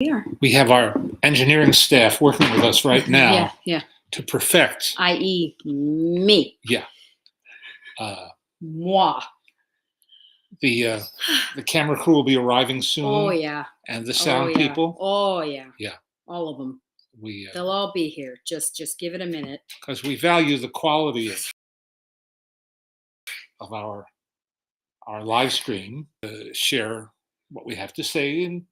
are. We have our engineering staff working with us right now to perfect. I.e. me. Yeah. Moi. The camera crew will be arriving soon. Oh, yeah. And the sound people. Oh, yeah. Yeah. All of them. They'll all be here. Just give it a minute. Because we value the quality of our live stream, share what we have to say and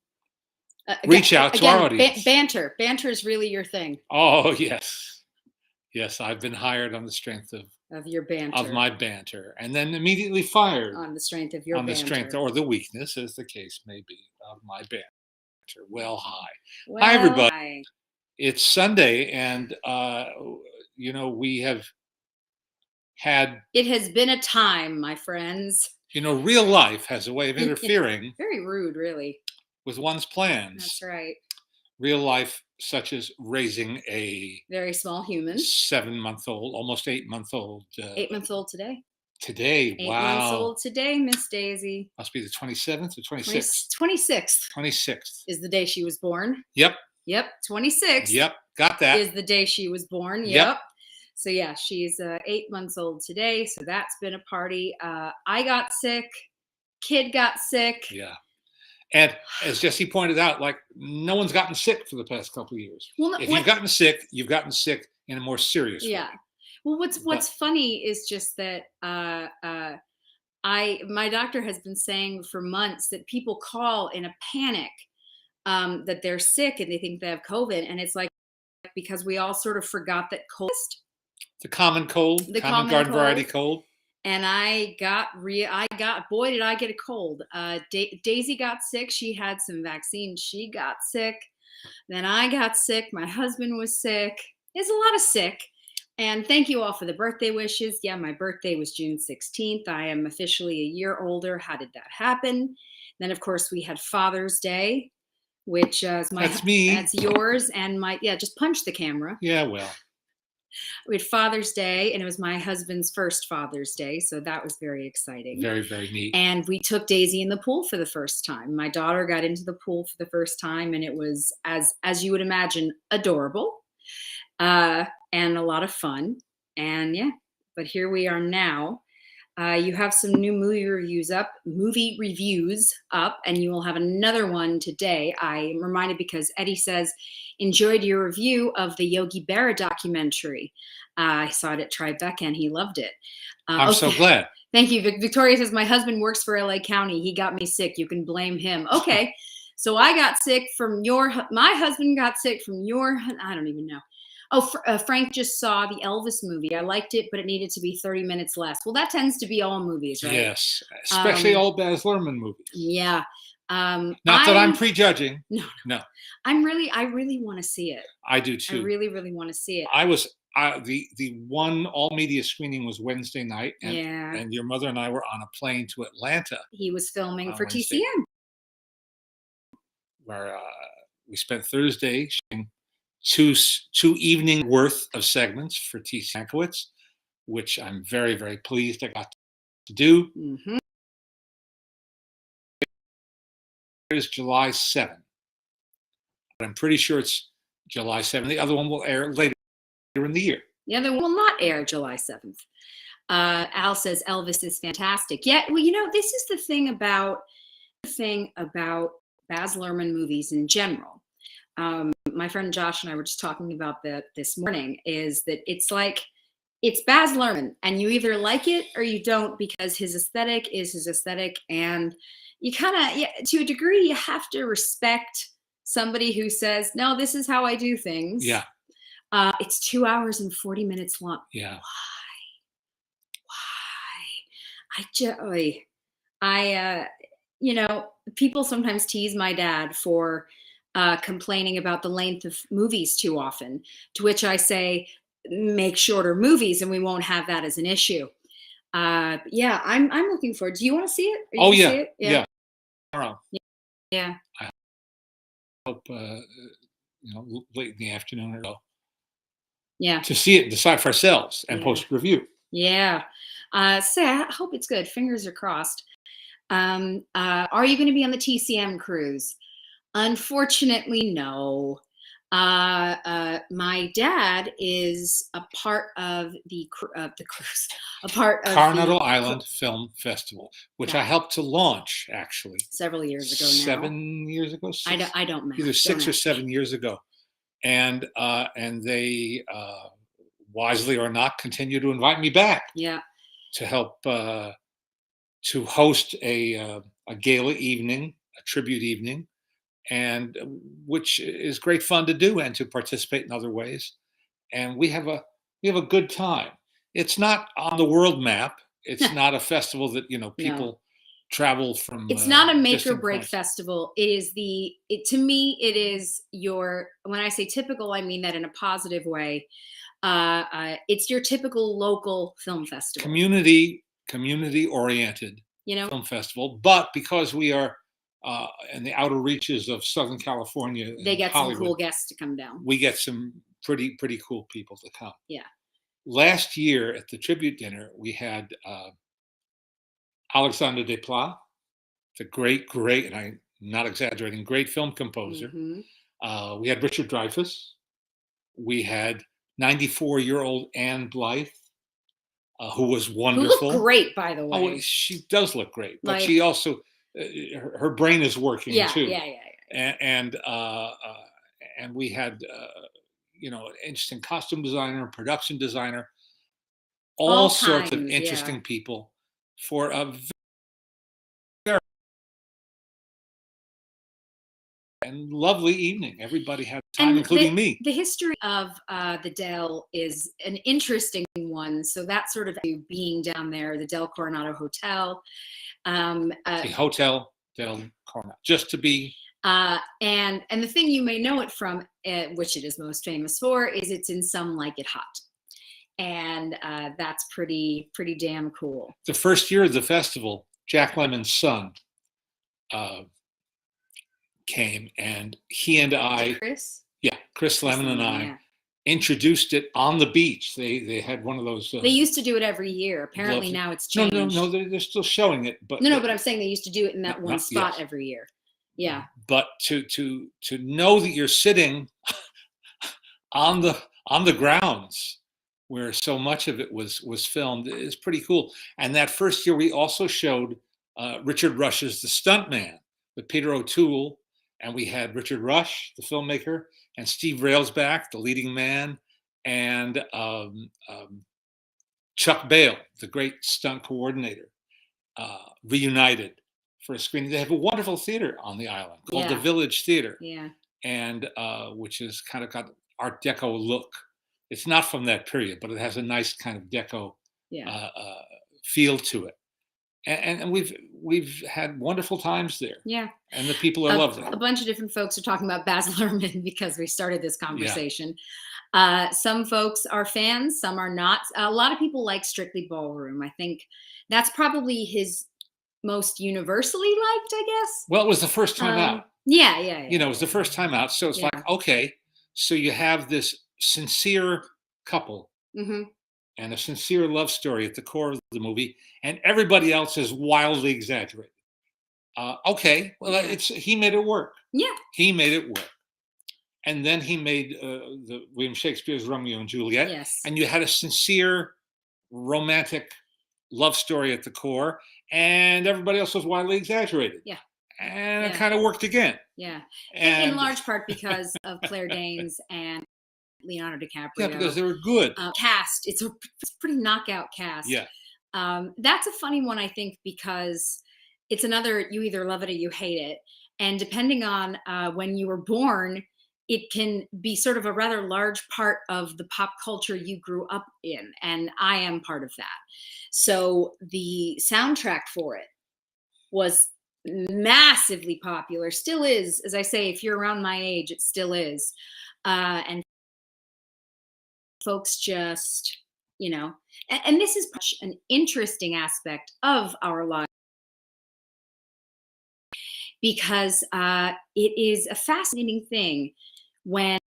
reach out to our audience. Banter is really your thing. Oh, yes. Yes, I've been hired on the strength of your banter. Of my banter. And then immediately fired. On the strength of your banter. On the strength or the weakness, as the case may be, of my banter. Well, hi. Hi, everybody. Hi. It's Sunday, and, we have had... It has been a time, my friends. Real life has a way of interfering. Very rude, really. With one's plans. That's right. Real life, such as raising a... very small human. 7-month-old, almost 8-month-old. 8-month-old today. Today, 8 wow. 8 months old today, Miss Daisy. Must be the 27th or 26th? 26th. 26th. Is the day she was born. Yep. 26th. Yep, got that. Is the day she was born. Yep. So yeah, she's 8 months old today. So that's been a party. I got sick. Kid got sick. Yeah. And as Jesse pointed out, like, no one's gotten sick for the past couple of years. Well, if you've gotten sick, you've gotten sick in a more serious way. Yeah. Well, what's funny is just that my doctor has been saying for months that people call in a panic that they're sick and they think they have COVID, and it's like because we all sort of forgot that cold. The common cold, the common garden variety cold. And boy, did I get a cold. Daisy got sick. She had some vaccines. She got sick. Then I got sick. My husband was sick. There's a lot of sick. And thank you all for the birthday wishes. Yeah, my birthday was June 16th. I am officially a year older. How did that happen? Then, of course, we had Father's Day, which is That's me. That's yours. And just punch the camera. Yeah, well. We had Father's Day, and it was my husband's first Father's Day, so that was very exciting. Very, very neat. And we took Daisy in the pool for the first time. My daughter got into the pool for the first time, and it was, as you would imagine, adorable and a lot of fun. And yeah, but here we are now. You have some new movie reviews up, and you will have another one today. I am reminded because Eddie says, enjoyed your review of the Yogi Berra documentary. I saw it at Tribeca and he loved it. I'm so glad. Thank you. Victoria says, my husband works for LA County. He got me sick. You can blame him. Okay. So I got sick from my husband got sick from I don't even know. Oh, Frank just saw the Elvis movie. I liked it, but it needed to be 30 minutes less. Well, that tends to be all movies, right? Yes, especially all Baz Luhrmann movies. Yeah. Not that I'm prejudging. No. I really want to see it. I do too. I really, really want to see it. The one all media screening was Wednesday night, and your mother and I were on a plane to Atlanta. He was filming for Wednesday, TCM, where we spent Thursday shooting two evening worth of segments for Tcm Cruise, which I'm very, very pleased I got to do. Mm-hmm. It is July 7th. But I'm pretty sure it's July 7th. The other one will air later in the year. The other one will not air July 7th. Al says Elvis is fantastic. Yeah, well, this is the thing about Baz Luhrmann movies in general. My friend Josh and I were just talking about that this morning, is that it's like, it's Baz Luhrmann, and you either like it or you don't, because his aesthetic is his aesthetic, and you kind of, to a degree, you have to respect somebody who says, no, this is how I do things. Yeah. It's 2 hours and 40 minutes long. Yeah. Why? People sometimes tease my dad for complaining about the length of movies too often, to which I say, make shorter movies and we won't have that as an issue. I'm looking forward. Do you want to see it? See it? Yeah. Tomorrow. Yeah. I hope late in the afternoon or so. Yeah. To see it, decide for ourselves, and post review. Yeah. I hope it's good. Fingers are crossed. Are you going to be on the Tcm Cruise? Unfortunately, no. My dad is a part of the cruise, a part of Coronado the Island Film Festival, which I yeah, helped to launch actually several years ago now. 7 years ago, I don't math. either Don't 6 or ask. 7 years ago, and they wisely or not continue to invite me back Yeah. to help to host a gala evening, a tribute evening, and which is great fun to do and to participate in other ways. And we have a good time. It's not on the world map. It's not a festival that No. people travel from It's not a make or distant break points. festival. It is to me, it is when I say typical, I mean that in a positive way. It's your typical local film festival. Community oriented You know, film festival, but because we are in the outer reaches of Southern California they and get Hollywood, some cool guests to come down. we get some pretty cool people to come. Yeah. Last year at the tribute dinner, we had Alexandre Desplat, the great, and I'm not exaggerating, great film composer. We had Richard Dreyfuss. We had 94-year-old Anne Blythe, who was wonderful. Who looked great, by the Oh, way. she does look great, but Like, she also her brain is working too. Yeah. And we had an interesting costume designer, production designer, all sorts of interesting people for a very and lovely evening. Everybody had time, including me. The history of the Del is an interesting one. So that's sort of being down there, the Del Coronado Hotel. The Hotel Del Coronado, just to be. And the thing you may know it from, which it is most famous for, is it's in Some Like It Hot. And that's pretty damn cool. The first year of the festival, Jack Lemmon's son came, and he and I, Chris Lemmon and I, introduced it on the beach. They had one of those. They used to do it every year. Apparently now it's changed. No, they're still showing it. But but I'm saying they used to do it in that one spot every year. Yeah. But to know that you're sitting on the grounds where so much of it was filmed is pretty cool. And that first year we also showed Richard Rush's The Stuntman with Peter O'Toole, and we had Richard Rush, the filmmaker, and Steve Railsback, the leading man, and Chuck Bale, the great stunt coordinator, reunited for a screening. They have a wonderful theater on the island called the Village Theater, and which is kind of got Art Deco look. It's not from that period, but it has a nice kind of Deco feel to it. And we've had wonderful times there. Yeah. And the people are lovely. A bunch of different folks are talking about Baz Luhrmann because we started this conversation. Some folks are fans, some are not. A lot of people like Strictly Ballroom. I think that's probably his most universally liked, I guess. Well, it was the first time out. Yeah. It was the first time out. So it's like, okay, so you have this sincere couple. Mm-hmm. And a sincere love story at the core of the movie, and everybody else is wildly exaggerated. Okay, well, he made it work. Yeah, he made it work. And then he made the William Shakespeare's Romeo and Juliet. Yes, and you had a sincere, romantic love story at the core, and everybody else was wildly exaggerated. Yeah, and it kind of worked again. Yeah, and in large part because of Claire Danes and Leonardo DiCaprio. Yeah, because they were good. Cast. It's a pretty knockout cast. Yeah. That's a funny one, I think, because it's another, you either love it or you hate it. And depending on when you were born, it can be sort of a rather large part of the pop culture you grew up in. And I am part of that. So the soundtrack for it was massively popular, still is. As I say, if you're around my age, it still is. And folks just, and this is an interesting aspect of our life because it is a fascinating thing when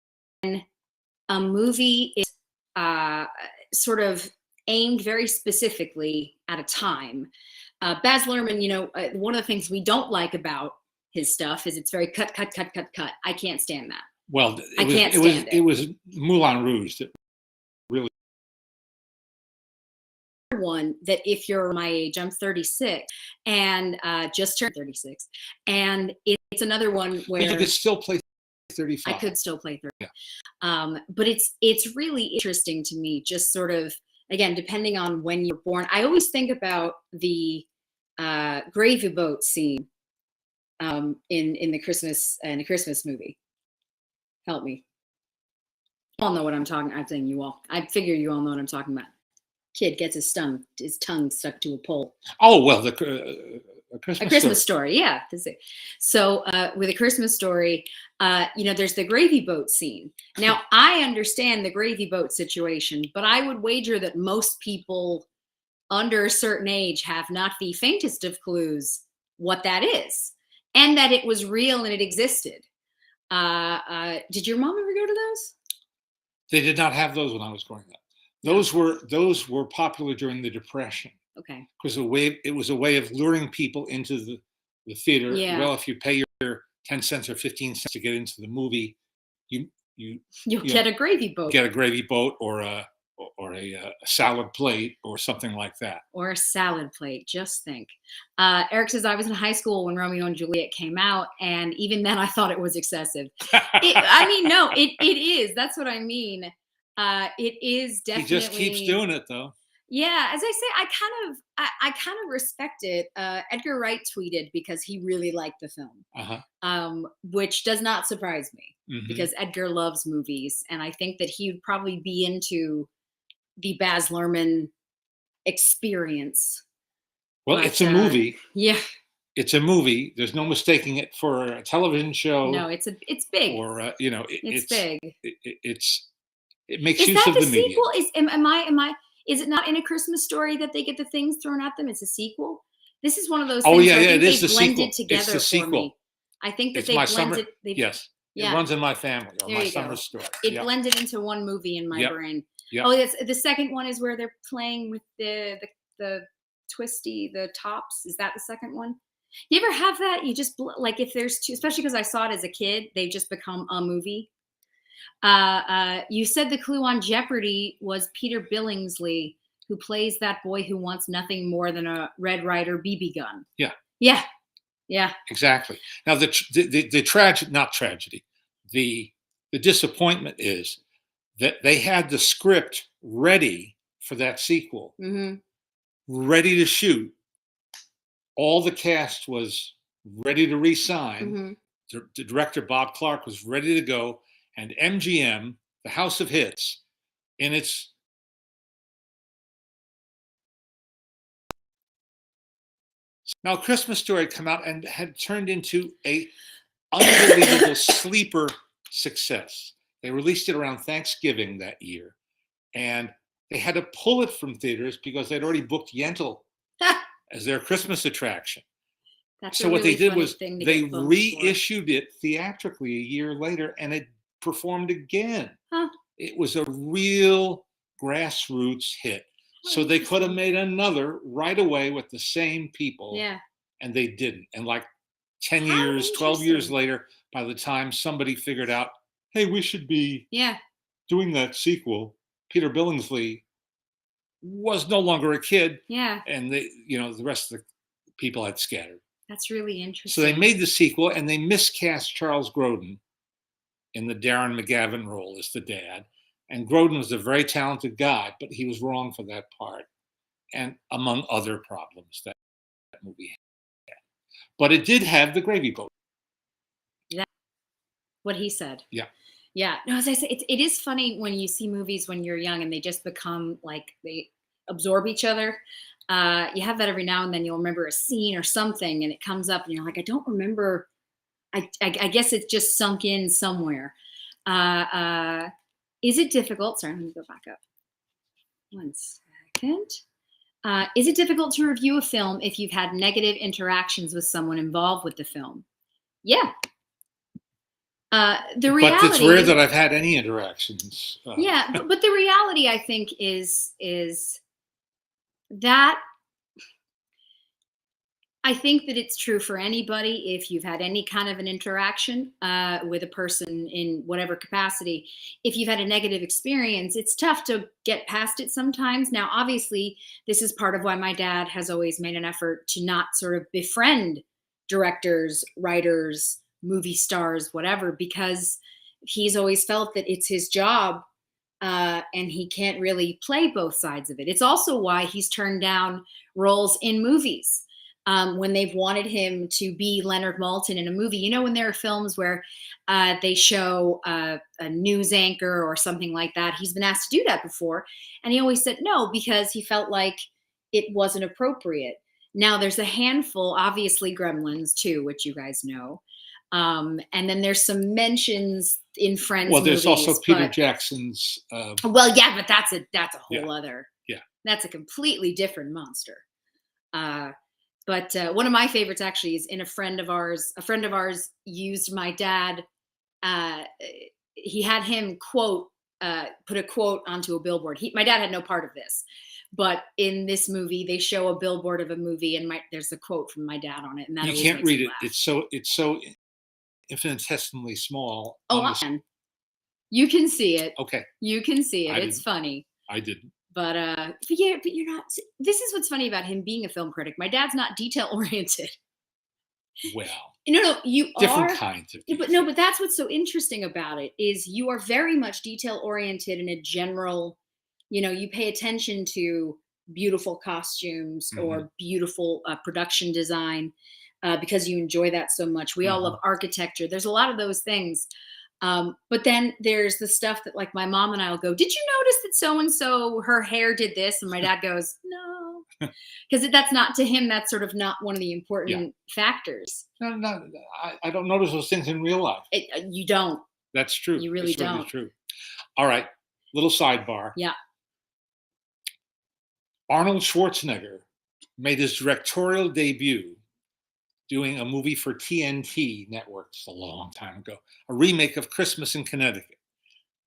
a movie is sort of aimed very specifically at a time. Baz Luhrmann, one of the things we don't like about his stuff is it's very cut. I can't stand that. Well, it was Moulin Rouge that really. One that if you're my age, I'm 36 and just turned 36, and it's another one where you could still play 35. I could still play 30. Yeah. But it's really interesting to me, just sort of, again, depending on when you're born. I always think about the gravy boat scene in the Christmas movie. Help me. You all know what I'm talking. I'm saying you all. I figure you all know what I'm talking about. Kid gets his tongue stuck to a pole. Oh well, a Christmas story. Yeah. So with A Christmas Story, there's the gravy boat scene. Now I understand the gravy boat situation, but I would wager that most people under a certain age have not the faintest of clues what that is, and that it was real and it existed. Did your mom ever go to those? They did not have those when I was growing up. Those were popular during the Depression. Okay. Because it was a way of luring people into the theater. Yeah. Well, if you pay your 10 cents or 15 cents to get into the movie, you'll get a gravy boat. Get a gravy boat or a salad plate or something like that. Or a salad plate. Just think. Eric says, I was in high school when Romeo and Juliet came out, and even then I thought it was excessive. No, it is. That's what I mean. It is definitely. He just keeps doing it, though. Yeah, as I say, I kind of respect it. Edgar Wright tweeted because he really liked the film, which does not surprise me because Edgar loves movies, and I think that he would probably be into the Baz Luhrmann experience. Well, it's a movie. Yeah. It's a movie. There's no mistaking it for a television show. No, it's big. Or it's big. It makes use of the media. Is that the sequel? Is it not in A Christmas Story that they get the things thrown at them? It's a sequel. This is one of those things. Oh yeah, where I think it is the blended sequel. Together it's the sequel. For me. I think that they blended. Summer, yes. Yeah. It runs in my family or there my summer story. It blended into one movie in my brain. Yep. Oh, the second one is where they're playing with the twisty, the tops. Is that the second one? You ever have that? You just like if there's two, especially because I saw it as a kid, they've just become a movie. You said the clue on Jeopardy was Peter Billingsley, who plays that boy who wants nothing more than a Red Ryder BB gun. Yeah. Yeah. Yeah. Exactly. Now the disappointment is that they had the script ready for that sequel, ready to shoot. All the cast was ready to re-sign. The director, Bob Clark, was ready to go. And MGM, the House of Hits, in its now Christmas Story had come out and had turned into a unbelievable sleeper success. They released it around Thanksgiving that year, and they had to pull it from theaters because they'd already booked Yentl as their Christmas attraction. So what they did was they reissued it theatrically a year later, and it performed again. It was a real grassroots hit. So they could have made another right away with the same people. Yeah. And they didn't. And like 10 years, 12 years later, by the time somebody figured out, hey, we should be doing that sequel, Peter Billingsley was no longer a kid. Yeah. And the rest of the people had scattered. That's really interesting. So they made the sequel and they miscast Charles Grodin in the Darren McGavin role as the dad. And Grodin was a very talented guy, but he was wrong for that part. And among other problems that movie had. But it did have the gravy boat. That's what he said. Yeah. Yeah. No, as I say, it is funny when you see movies when you're young and they just become like they absorb each other. You have that every now and then. You'll remember a scene or something and it comes up and you're like, I don't remember. I guess it's just sunk in somewhere. Is it difficult? Sorry, let me go back up. 1 second. Is it difficult to review a film if you've had negative interactions with someone involved with the film? Yeah. The reality, but it's rare that I've had any interactions. Yeah, but the reality, I think, is that I think that it's true for anybody. If you've had any kind of an interaction with a person in whatever capacity, if you've had a negative experience, it's tough to get past it sometimes. Now, obviously, this is part of why my dad has always made an effort to not sort of befriend directors, writers, movie stars, whatever, because he's always felt that it's his job, and he can't really play both sides of it. It's also why he's turned down roles in movies when they've wanted him to be Leonard Maltin in a movie. You know, when there are films where they show a news anchor or something like that, he's been asked to do that before. And he always said no, because he felt like it wasn't appropriate. Now, there's a handful, obviously, Gremlins too, which you guys know. And then there's some mentions in Friends. Well, there's movies, also Peter Jackson's. Well, yeah, but that's a whole other. Yeah, that's a completely different monster. But one of my favorites actually is in a friend of ours. A friend of ours used my dad. He had him put a quote onto a billboard. My dad had no part of this, but in this movie, they show a billboard of a movie, and there's a quote from my dad on it, and that you can't read it. It's so infinitesimally small. Oh, you can see it. Okay, you can see it. It's funny. I didn't. But you're not. This is what's funny about him being a film critic. My dad's not detail oriented. Well, no, you different are, kinds of. But that's what's so interesting about it is you are very much detail oriented in a general. You pay attention to beautiful costumes or beautiful production design because you enjoy that so much. We all love architecture. There's a lot of those things. But then there's the stuff that, like, my mom and I will go, did you notice that so-and-so, her hair did this? And my dad goes, no, because that's not, to him, that's sort of not one of the important factors. No, I don't notice those things in real life. You don't. That's true. You really don't. Really true. All right. Little sidebar. Yeah. Arnold Schwarzenegger made his directorial debut doing a movie for TNT networks a long time ago, a remake of Christmas in Connecticut,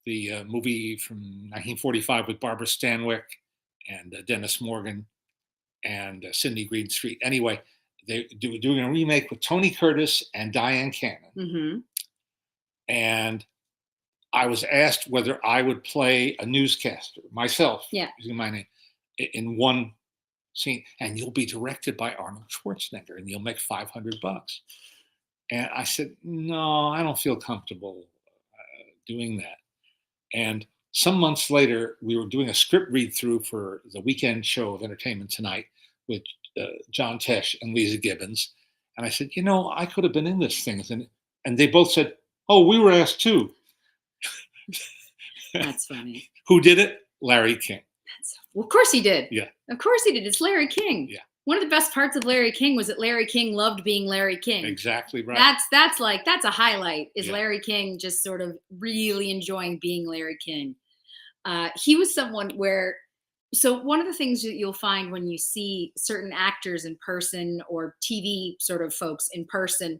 the movie from 1945 with Barbara Stanwyck and Dennis Morgan and Sidney Greenstreet. Anyway, they were doing a remake with Tony Curtis and Diane Cannon. And I was asked whether I would play a newscaster myself, using my name, in one scene, and you'll be directed by Arnold Schwarzenegger, and you'll make $500. And I said, no, I don't feel comfortable doing that. And some months later, we were doing a script read through for the weekend show of Entertainment Tonight with John Tesh and Lisa Gibbons. And I said, I could have been in this thing. And they both said, oh, we were asked too. That's funny. Who did it? Larry King. Well, of course he did. Yeah. Of course he did. It's Larry King. Yeah. One of the best parts of Larry King was that Larry King loved being Larry King. Exactly right. That's a highlight, is Larry King just sort of really enjoying being Larry King. He was someone so one of the things that you'll find when you see certain actors in person or TV sort of folks in person,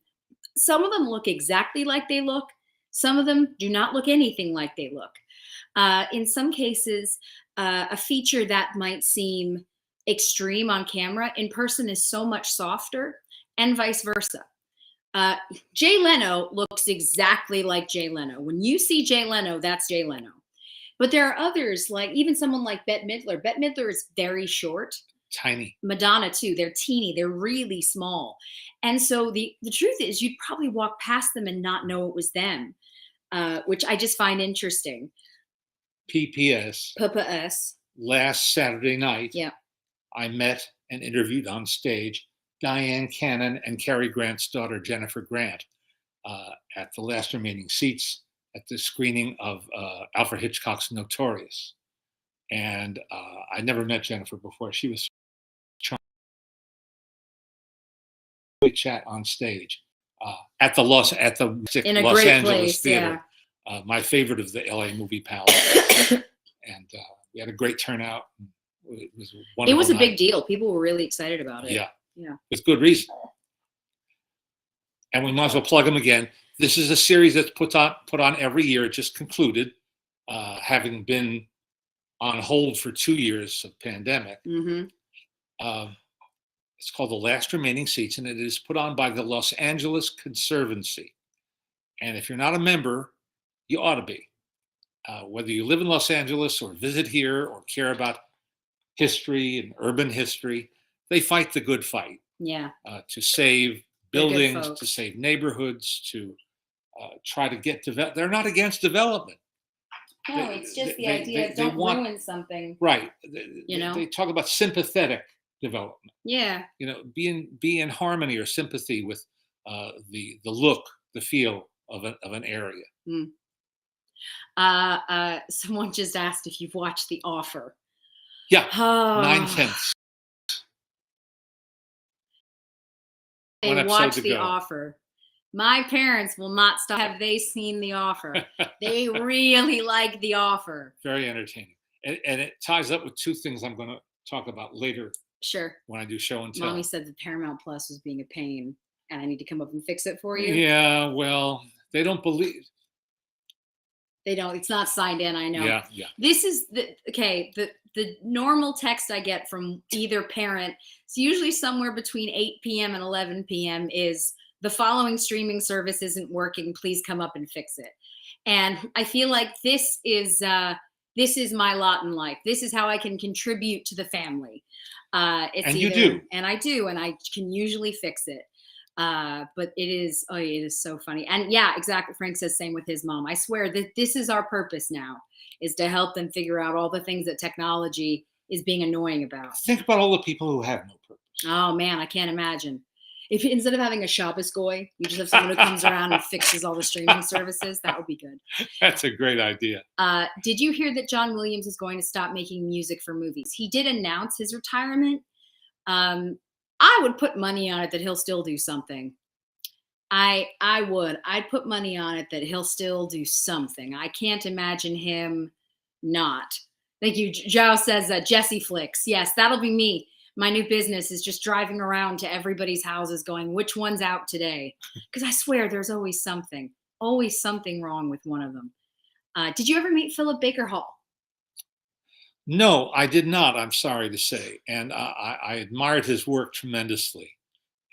some of them look exactly like they look. Some of them do not look anything like they look. In some cases, a feature that might seem extreme on camera in person is so much softer, and vice versa. Jay Leno looks exactly like Jay Leno. When you see Jay Leno, that's Jay Leno. But there are others, like even someone like Bette Midler. Bette Midler is very short. Tiny. Madonna too. They're teeny. They're really small. And so the truth is you'd probably walk past them and not know it was them, which I just find interesting. PPS. PPS. Last Saturday night, yeah, I met and interviewed on stage Diane Cannon and Cary Grant's daughter, Jennifer Grant, at the last remaining seats at the screening of Alfred Hitchcock's Notorious. And I never met Jennifer before. She was charming. We chat on stage at the Los Angeles Theater. Yeah. My favorite of the LA Movie Palace. And we had a great turnout. It was wonderful. It was a big deal. People were really excited about it. Yeah. Yeah. With good reason. And we might as well plug them again. This is a series that's put on every year. It just concluded, having been on hold for 2 years of pandemic. It's called The Last Remaining Seats, and it is put on by the Los Angeles Conservancy. And if you're not a member, you ought to be. Whether you live in Los Angeles or visit here or care about history and urban history, they fight the good fight. Yeah. To save buildings, to save neighborhoods, to try to get developed. They're not against development. No, it's just the idea. Don't ruin something. Right. They talk about sympathetic development. Yeah. Be in harmony or sympathy with the look, the feel of an area. Someone just asked if you've watched The Offer. Yeah. 9/10. They watch The Offer. My parents will not stop. Have they seen The Offer? They really like The Offer. Very entertaining. And it ties up with two things I'm going to talk about later. Sure. When I do show and tell. Mommy said that Paramount Plus was being a pain and I need to come up and fix it for you. Yeah, well, they don't believe. They don't. It's not signed in, I know. Yeah. This is the normal text I get from either parent. It's usually somewhere between 8 p.m. and 11 p.m. is the following streaming service isn't working. Please come up and fix it. And I feel like this is my lot in life. This is how I can contribute to the family. You do. And I do, and I can usually fix it. But it is so funny. And yeah, exactly. Frank says same with his mom. I swear that this is our purpose now, is to help them figure out all the things that technology is being annoying about. Think about all the people who have no purpose. Oh man, I can't imagine. If instead of having a Shabbos goy, you just have someone who comes around and fixes all the streaming services, that would be good. That's a great idea. Did you hear that John Williams is going to stop making music for movies? He did announce his retirement. I would put money on it that he'll still do something. I would. I'd put money on it that he'll still do something. I can't imagine him not. Thank you. Joe says Jesse Flicks. Yes, that'll be me. My new business is just driving around to everybody's houses going, which one's out today? Because I swear there's always something wrong with one of them. Did you ever meet Philip Baker Hall? No, I did not, I'm sorry to say. And I admired his work tremendously.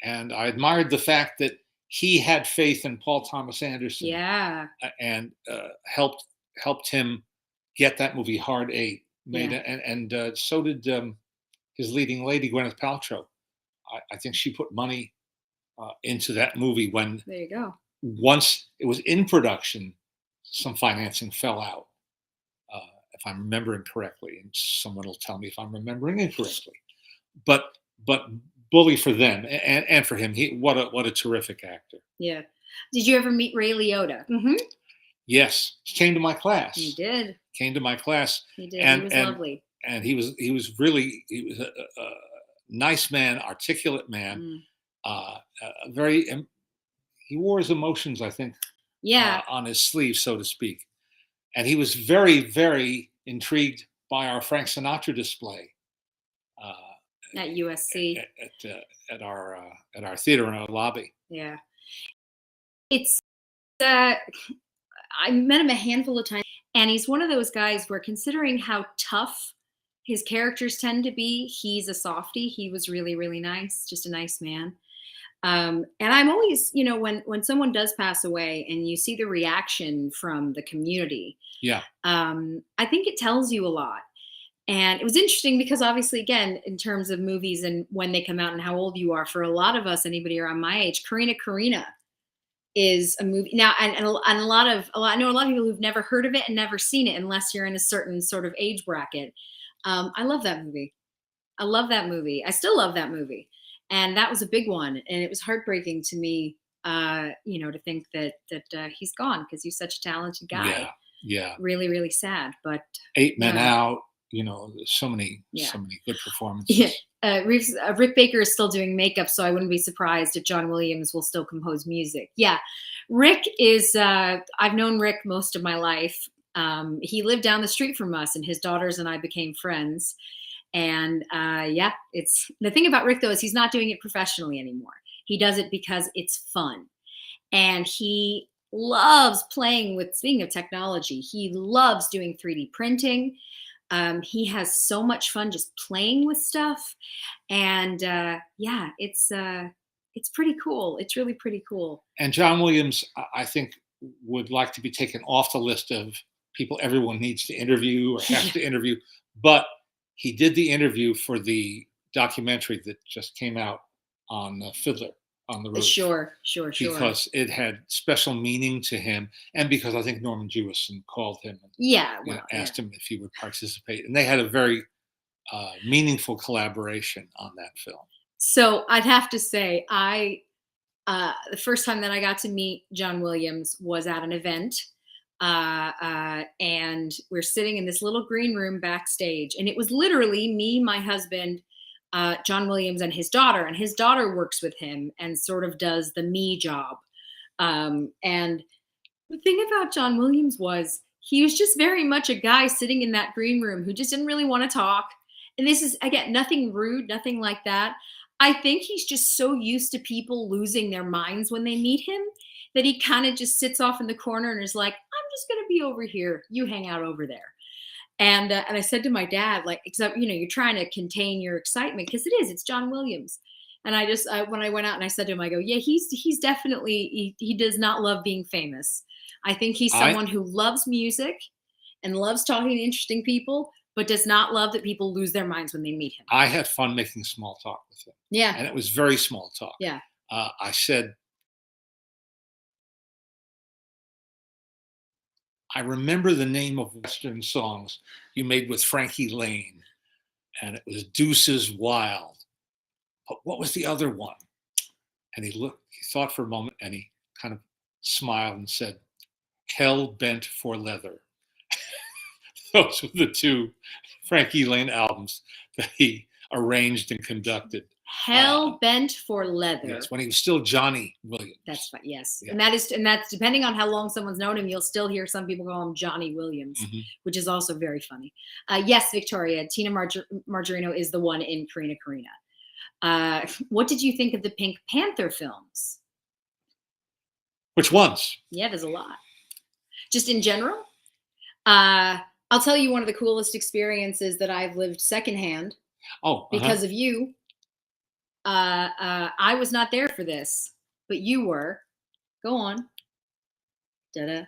And I admired the fact that he had faith in Paul Thomas Anderson. Yeah. And helped him get that movie Hard Eight made. And so did his leading lady, Gwyneth Paltrow. I think she put money into that movie when, there you go. Once it was in production, some financing fell out. If I'm remembering correctly, and someone will tell me if I'm remembering incorrectly, but bully for them and for him. What a terrific actor. Yeah. Did you ever meet Ray Liotta? Mm-hmm. Yes, he came to my class. He did. Came to my class. He did. He was lovely. And he was a nice man, articulate man. He wore his emotions, I think, on his sleeve, so to speak. And he was very, very intrigued by our Frank Sinatra display at USC at our theater in our lobby. Yeah, it's I met him a handful of times, and he's one of those guys where, considering how tough his characters tend to be, he's a softie. He was really, really nice, just a nice man. And I'm always, when someone does pass away and you see the reaction from the community, I think it tells you a lot. And it was interesting because, obviously, again, in terms of movies and when they come out and how old you are, for a lot of us, anybody around my age, Karina is a movie now, and I know a lot of people who've never heard of it and never seen it unless you're in a certain sort of age bracket. I love that movie. I still love that movie. And that was a big one. And it was heartbreaking to me, to think that he's gone, because he's such a talented guy. Yeah. Really, really sad. But 8 Men Out, so many good performances. Yeah. Rick Baker is still doing makeup, so I wouldn't be surprised if John Williams will still compose music. Yeah. Rick is, I've known Rick most of my life. He lived down the street from us, and his daughters and I became friends. And it's the thing about Rick, though, is he's not doing it professionally anymore. He does it because it's fun, and he loves playing with, speaking of technology, he loves doing 3D printing. He has so much fun just playing with stuff, and yeah, it's pretty cool. It's really pretty cool. And John Williams, I think, would like to be taken off the list of people everyone needs to interview or has to interview. But he did the interview for the documentary that just came out on Fiddler on the Roof. Sure. Because it had special meaning to him, and because I think Norman Jewison called him and asked him if he would participate. And they had a very meaningful collaboration on that film. So I'd have to say, the first time that I got to meet John Williams was at an event. And we're sitting in this little green room backstage, and it was literally me, my husband, John Williams, and his daughter. And his daughter works with him and sort of does the me job. And the thing about John Williams was he was just very much a guy sitting in that green room who just didn't really want to talk. And this is, again, nothing rude, nothing like that. I think he's just so used to people losing their minds when they meet him that he kind of just sits off in the corner and is like, I'm just going to be over here. You hang out over there. And I said to my dad, like, except, you're trying to contain your excitement because it's John Williams. And I just, when I went out and I said to him, I go, yeah, he's definitely, he does not love being famous. I think he's someone who loves music and loves talking to interesting people, but does not love that people lose their minds when they meet him. I had fun making small talk with him. Yeah. And it was very small talk. Yeah. I said, I remember the name of Western songs you made with Frankie Lane, and it was Deuces Wild. But what was the other one? And he thought for a moment, and he kind of smiled and said, Hell Bent for Leather. Those were the two Frankie Lane albums that he arranged and conducted. Hell Bent for Leather. Yes, when he was still Johnny Williams. That's fine. Yes, Yeah. and that's depending on how long someone's known him, you'll still hear some people call him Johnny Williams, which is also very funny. Yes, Victoria, Tina Margarino is the one in Karina Karina. What did you think of the Pink Panther films? Which ones? Yeah, there's a lot. Just in general. I'll tell you one of the coolest experiences that I've lived secondhand. Because of you. I was not there for this, but you were. Go on. No.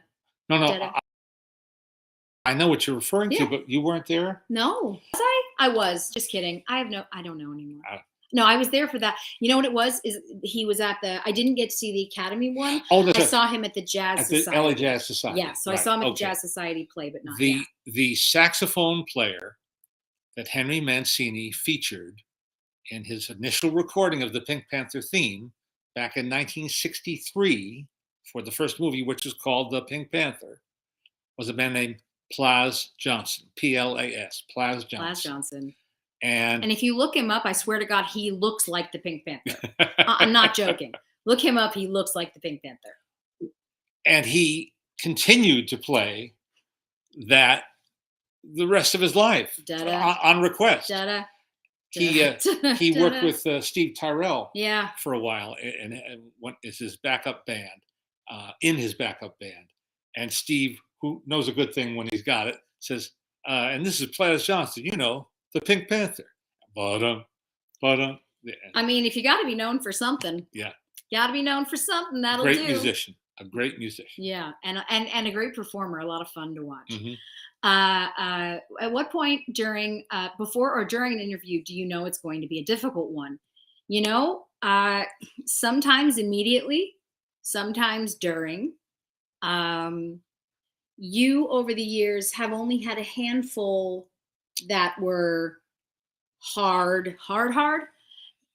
I know what you're referring to, but you weren't there? No. Was I? I was. Just kidding. I don't know anymore. No, I was there for that. You know what it was? Is he was at I didn't get to see the Academy one. I saw him at the Jazz Society. The LA Jazz Society. Yeah, so I saw him at the Jazz Society play, but not the saxophone player that Henry Mancini featured in his initial recording of the Pink Panther theme back in 1963 for the first movie, which was called The Pink Panther, was a man named Plas Johnson, P-L-A-S, Plas Johnson. Plas Johnson. And if you look him up, I swear to God, he looks like the Pink Panther. I'm not joking. Look him up. He looks like the Pink Panther. And he continued to play that the rest of his life on request. He worked with Steve Tyrell for a while, and is his backup band, in his backup band. And Steve, who knows a good thing when he's got it, says, and this is Plas Johnson, the Pink Panther. Ba-dum, ba-dum. I mean, if you got to be known for something, got to be known for something. That'll do. A great musician. Yeah, and a great performer. A lot of fun to watch. At what point during, before or during an interview, do you know it's going to be a difficult one? Sometimes immediately, sometimes during. You over the years have only had a handful that were hard.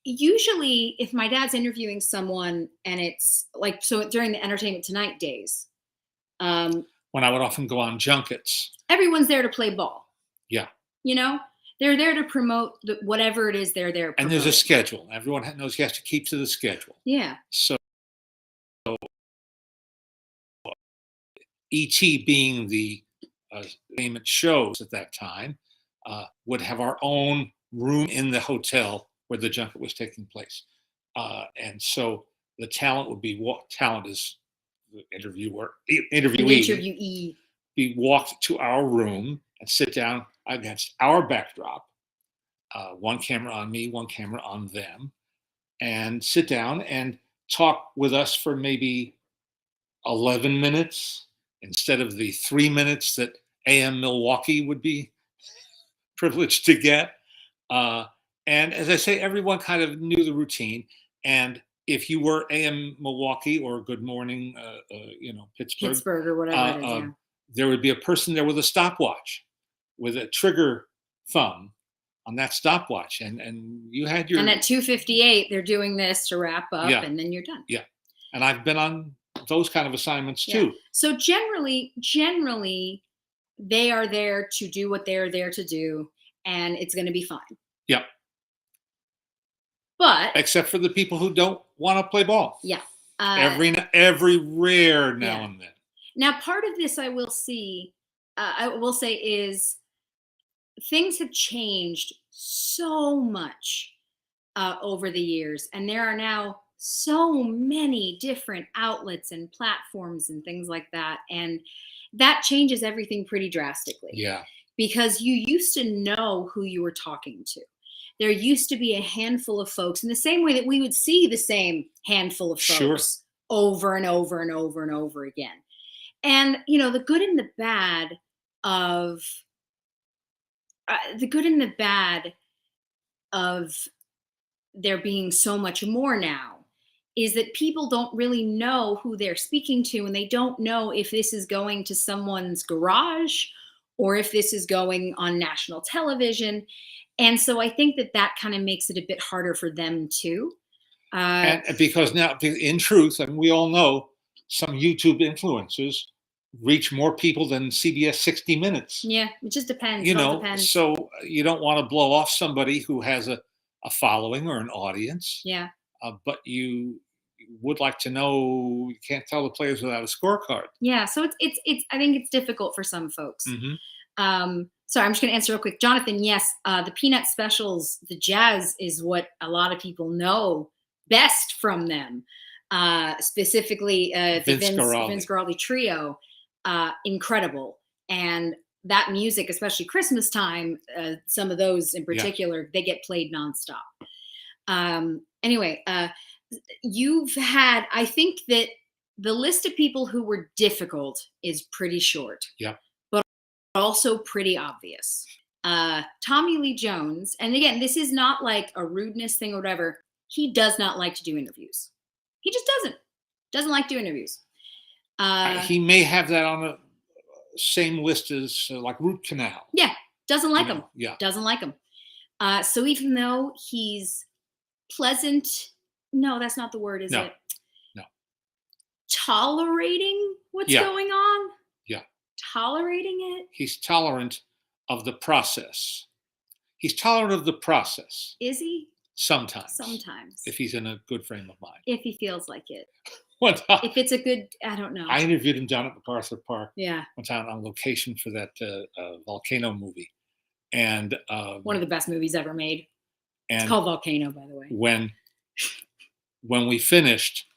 Usually if my dad's interviewing someone and it's like, so during the Entertainment Tonight days, when I would often go on junkets, everyone's there to play ball. Yeah. They're there to promote whatever it is they're there promoting. And there's a schedule. Everyone knows he has to keep to the schedule. Yeah. So E.T. being the entertainment shows at that time, would have our own room in the hotel where the junket was taking place. And so the talent would be, talent is the interviewee, be walked to our room and sit down against our backdrop, one camera on me, one camera on them, and sit down and talk with us for maybe 11 minutes instead of the 3 minutes that AM Milwaukee would be privileged to get. And as I say, everyone kind of knew the routine. And if you were AM Milwaukee or Good Morning, Pittsburgh or whatever it is, yeah. There would be a person there with a stopwatch, with a trigger thumb on that stopwatch, and you had your. And at 2:58, they're doing this to wrap up, and then you're done. Yeah, and I've been on those kind of assignments too. So generally, they are there to do what they're there to do, and it's going to be fine. Yeah. But except for the people who don't want to play ball. Yeah. Every rare now and then. Now, part of this I will say is things have changed so much over the years, and there are now so many different outlets and platforms and things like that, and that changes everything pretty drastically. Yeah. Because you used to know who you were talking to. There used to be a handful of folks in the same way that we would see the same handful of folks over and over and over and over again. And, the good and the bad of there being so much more now is that people don't really know who they're speaking to, and they don't know if this is going to someone's garage or if this is going on national television. And so I think that kind of makes it a bit harder for them too. And because now, in truth, and we all know, some YouTube influencers reach more people than CBS 60 Minutes. Yeah, it just depends. Depends. So you don't want to blow off somebody who has a following or an audience. Yeah. But you would like to know, you can't tell the players without a scorecard. Yeah, so it's I think it's difficult for some folks. Mm-hmm. Sorry, I'm just going to answer real quick. Jonathan, yes, the Peanut specials, the jazz is what a lot of people know best from them. Specifically, the Vince Guaraldi trio, incredible. And that music, especially Christmas time, some of those in particular, they get played nonstop. Anyway, I think that the list of people who were difficult is pretty short. Yeah. Also pretty obvious. Tommy Lee Jones, and again, this is not like a rudeness thing or whatever. He does not like to do interviews. He just doesn't like doing interviews. He may have that on the same list as like root canal. Yeah, doesn't like him. Yeah, doesn't like him. So even though he's pleasant, no, that's not the word, is it? No. Tolerating what's going on. Yeah. Tolerating it? He's tolerant of the process. He's tolerant of the process. Is he? Sometimes. If he's in a good frame of mind. If he feels like it. If it's a good, I don't know. I interviewed him down at MacArthur Park. Yeah. One time on location for that volcano movie. And one of the best movies ever made. And it's called Volcano, by the way. When we finished,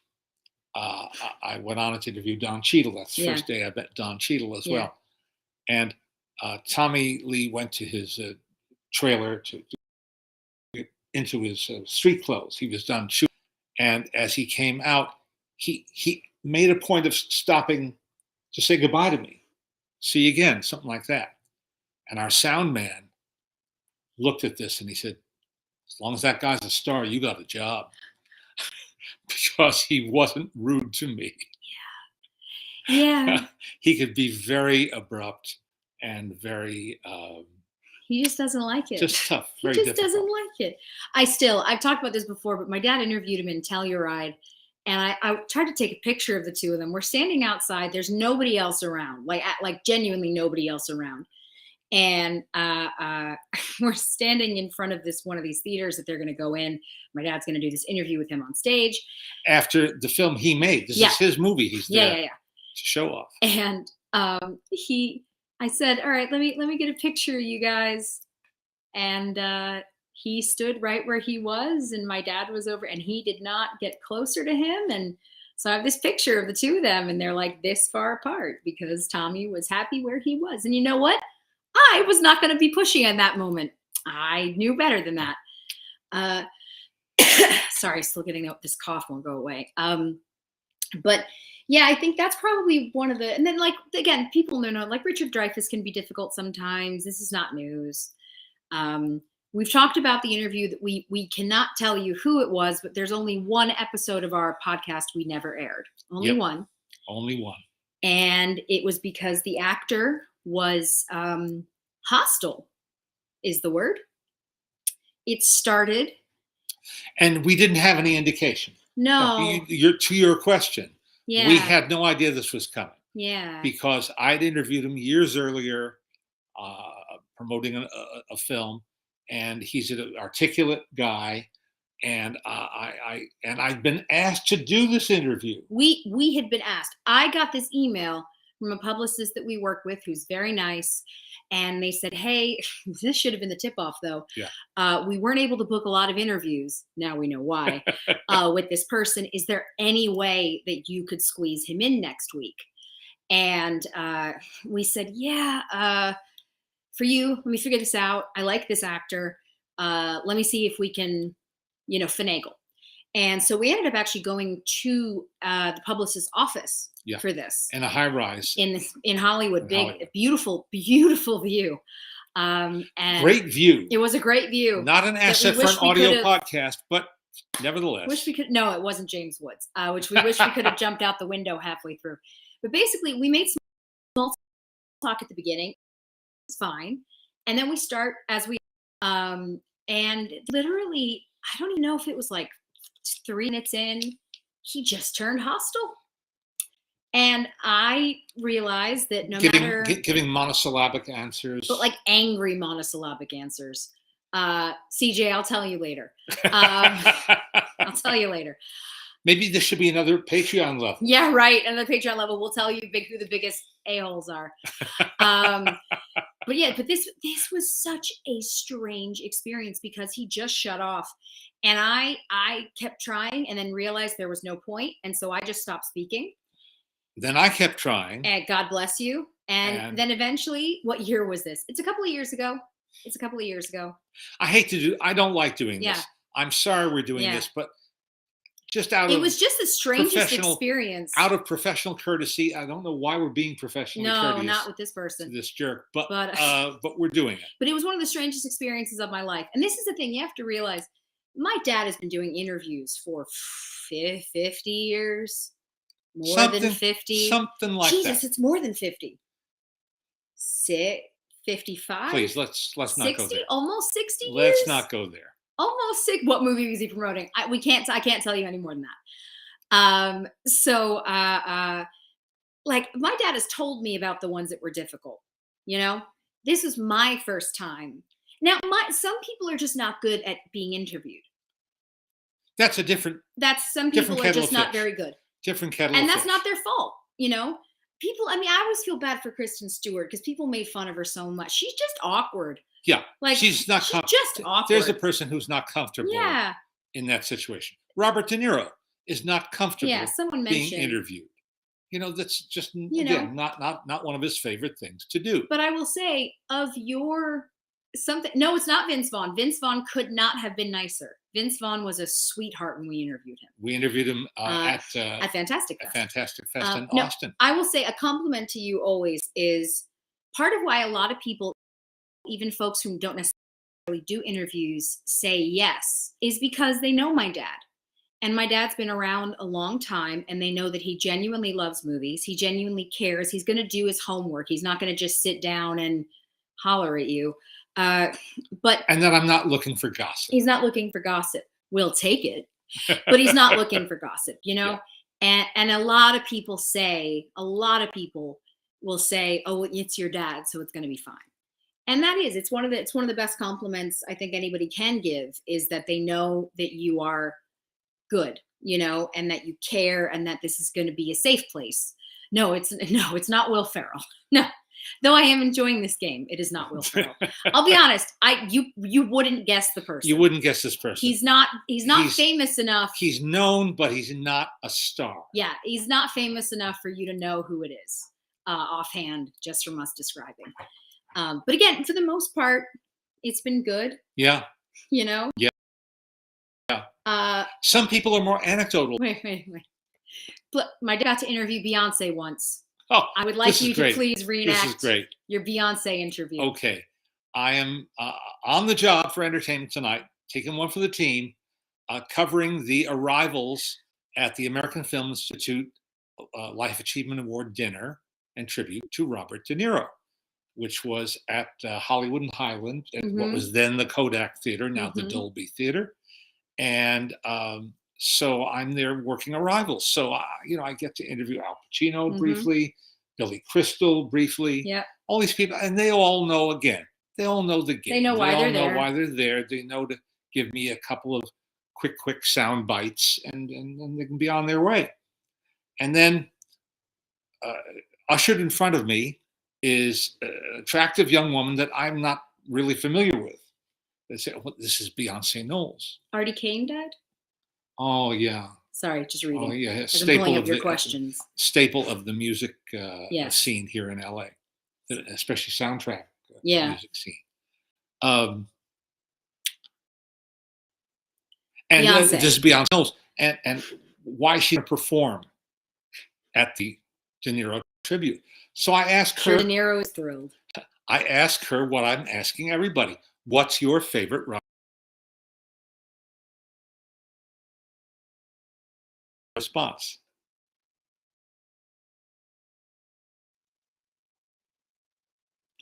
I went on to interview Don Cheadle. That's the first day I met Don Cheadle as well. And Tommy Lee went to his trailer to get into his street clothes. He was done shooting. And as he came out, he made a point of stopping to say goodbye to me. See you again, something like that. And our sound man looked at this and he said, as long as that guy's a star, you got a job. Because he wasn't rude to me. Yeah. He could be very abrupt and very he just doesn't like it. Just tough. He just doesn't like it. I've talked about this before, but my dad interviewed him in Telluride, and I tried to take a picture of the two of them. We're standing outside. There's nobody else around, like genuinely nobody else around. And we're standing in front of one of these theaters that they're going to go in. My dad's going to do this interview with him on stage. After the film he made. This is his movie. He's there to show off. And I said, all right, let me get a picture of you guys. And he stood right where he was, and my dad was over, and he did not get closer to him. And so I have this picture of the two of them, and they're like this far apart because Tommy was happy where he was. And you know what? I was not going to be pushy in that moment. I knew better than that. Sorry, still getting this cough won't go away. But yeah, I think that's probably one of the, and then like, again, people know, like Richard Dreyfuss can be difficult sometimes. This is not news. We've talked about the interview that we cannot tell you who it was, but there's only one episode of our podcast we never aired. Only one. Only one. And it was because the actor was hostile, is the word. It started. And we didn't have any indication. No. To your question, yeah. We had no idea this was coming. Yeah. Because I'd interviewed him years earlier, promoting a film, and he's an articulate guy, and I'd been asked to do this interview. We had been asked. I got this email from a publicist that we work with who's very nice. And they said, hey, this should have been the tip-off, though. Yeah. We weren't able to book a lot of interviews. Now we know why. With this person. Is there any way that you could squeeze him in next week? And we said, yeah, for you, let me figure this out. I like this actor. Let me see if we can, finagle. And so we ended up actually going to the publicist's office for this. In a high rise. In Hollywood. Beautiful, beautiful view. And great view. It was a great view. Not an asset for an audio podcast, but nevertheless. Wish we could. No, it wasn't James Woods, which we wish we could have jumped out the window halfway through. But basically, we made small talk at the beginning. It's fine. And then we start as we, and literally, I don't even know if it was like 3 minutes in, he just turned hostile. And I realized that giving monosyllabic answers, but like angry monosyllabic answers. CJ, I'll tell you later. I'll tell you later. Maybe this should be another Patreon level. Yeah, right. Another Patreon level. We'll tell you who the biggest a-holes are. But this was such a strange experience because he just shut off. And I kept trying and then realized there was no point. And so I just stopped speaking. Then I kept trying. And God bless you. And then eventually, what year was this? It's a couple of years ago. I don't like doing this. I'm sorry we're doing this, but it was just the strangest experience. Out of professional courtesy. I don't know why we're being professionally courteous. No, not with this person. This jerk. But we're doing it. But it was one of the strangest experiences of my life. And this is the thing, you have to realize, my dad has been doing interviews for 50 years. More than 50. Something like Jesus, that. Jesus, it's more than 50. 55? Please, let's not 60? go there. Almost 60 years? Let's not go there. Almost 6. What movie was he promoting? I can't tell you any more than that. Like my dad has told me about the ones that were difficult. This was my first time. Now, some people are just not good at being interviewed. That's a different. Some people are just not very good. Different kettle. And that's not their fault. People. I always feel bad for Kristen Stewart because people made fun of her so much. She's just awkward. Yeah, like she's just awkward. There's a person who's not comfortable. Yeah. In that situation, Robert De Niro is not comfortable. Yeah, someone mentioned being interviewed. That's just again not one of his favorite things to do. But I will say no, it's not Vince Vaughn. Vince Vaughn could not have been nicer. Vince Vaughn was a sweetheart when we interviewed him. We interviewed him at Fantastic Fest. At Fantastic Fest in Austin. I will say a compliment to you always is part of why a lot of people, even folks who don't necessarily do interviews, say yes, is because they know my dad. And my dad's been around a long time, and they know that he genuinely loves movies. He genuinely cares. He's going to do his homework. He's not going to just sit down and holler at you. And then I'm not looking for gossip. He's not looking for gossip. We'll take it, but he's not looking for gossip, Yeah. And a lot of people will say, oh, it's your dad, so it's going to be fine. And it's one of the best compliments I think anybody can give, is that they know that you are good, and that you care, and that this is going to be a safe place. No, it's not Will Ferrell. No. Though I am enjoying this game, it is not Will Ferrell. I'll be honest. You wouldn't guess the person. You wouldn't guess this person. He's not famous enough. He's known, but he's not a star. Yeah, he's not famous enough for you to know who it is offhand, just from us describing. But again, for the most part, it's been good. Yeah. You know. Yeah. Some people are more anecdotal. Wait. My dad got to interview Beyonce once. Oh, I would like you to please this is reenact great. your Beyonce interview. Okay. I am on the job for entertainment tonight, taking one for the team, covering the arrivals at the American Film Institute Life Achievement Award dinner and tribute to Robert De Niro, which was at Hollywood and Highland, at what was then the Kodak Theater, now the Dolby Theater. And so I'm there working arrivals. So, I get to interview Al Pacino briefly, Billy Crystal briefly, all these people. And they all know, again, they all know the game. They know why they're there. Why they're there. They know to give me a couple of quick sound bites, and they can be on their way. And then ushered in front of me is an attractive young woman that I'm not really familiar with. They say, well, this is Beyonce Knowles. Artie Kane died? Oh, yeah. Sorry, just reading. Oh, yeah. Staple of your questions. Staple of the music scene here in LA, especially soundtrack music scene. And this is Beyonce Knowles. And why she perform at the De Niro tribute. So I asked her. De Niro is thrilled. I asked her what I'm asking everybody. What's your favorite response?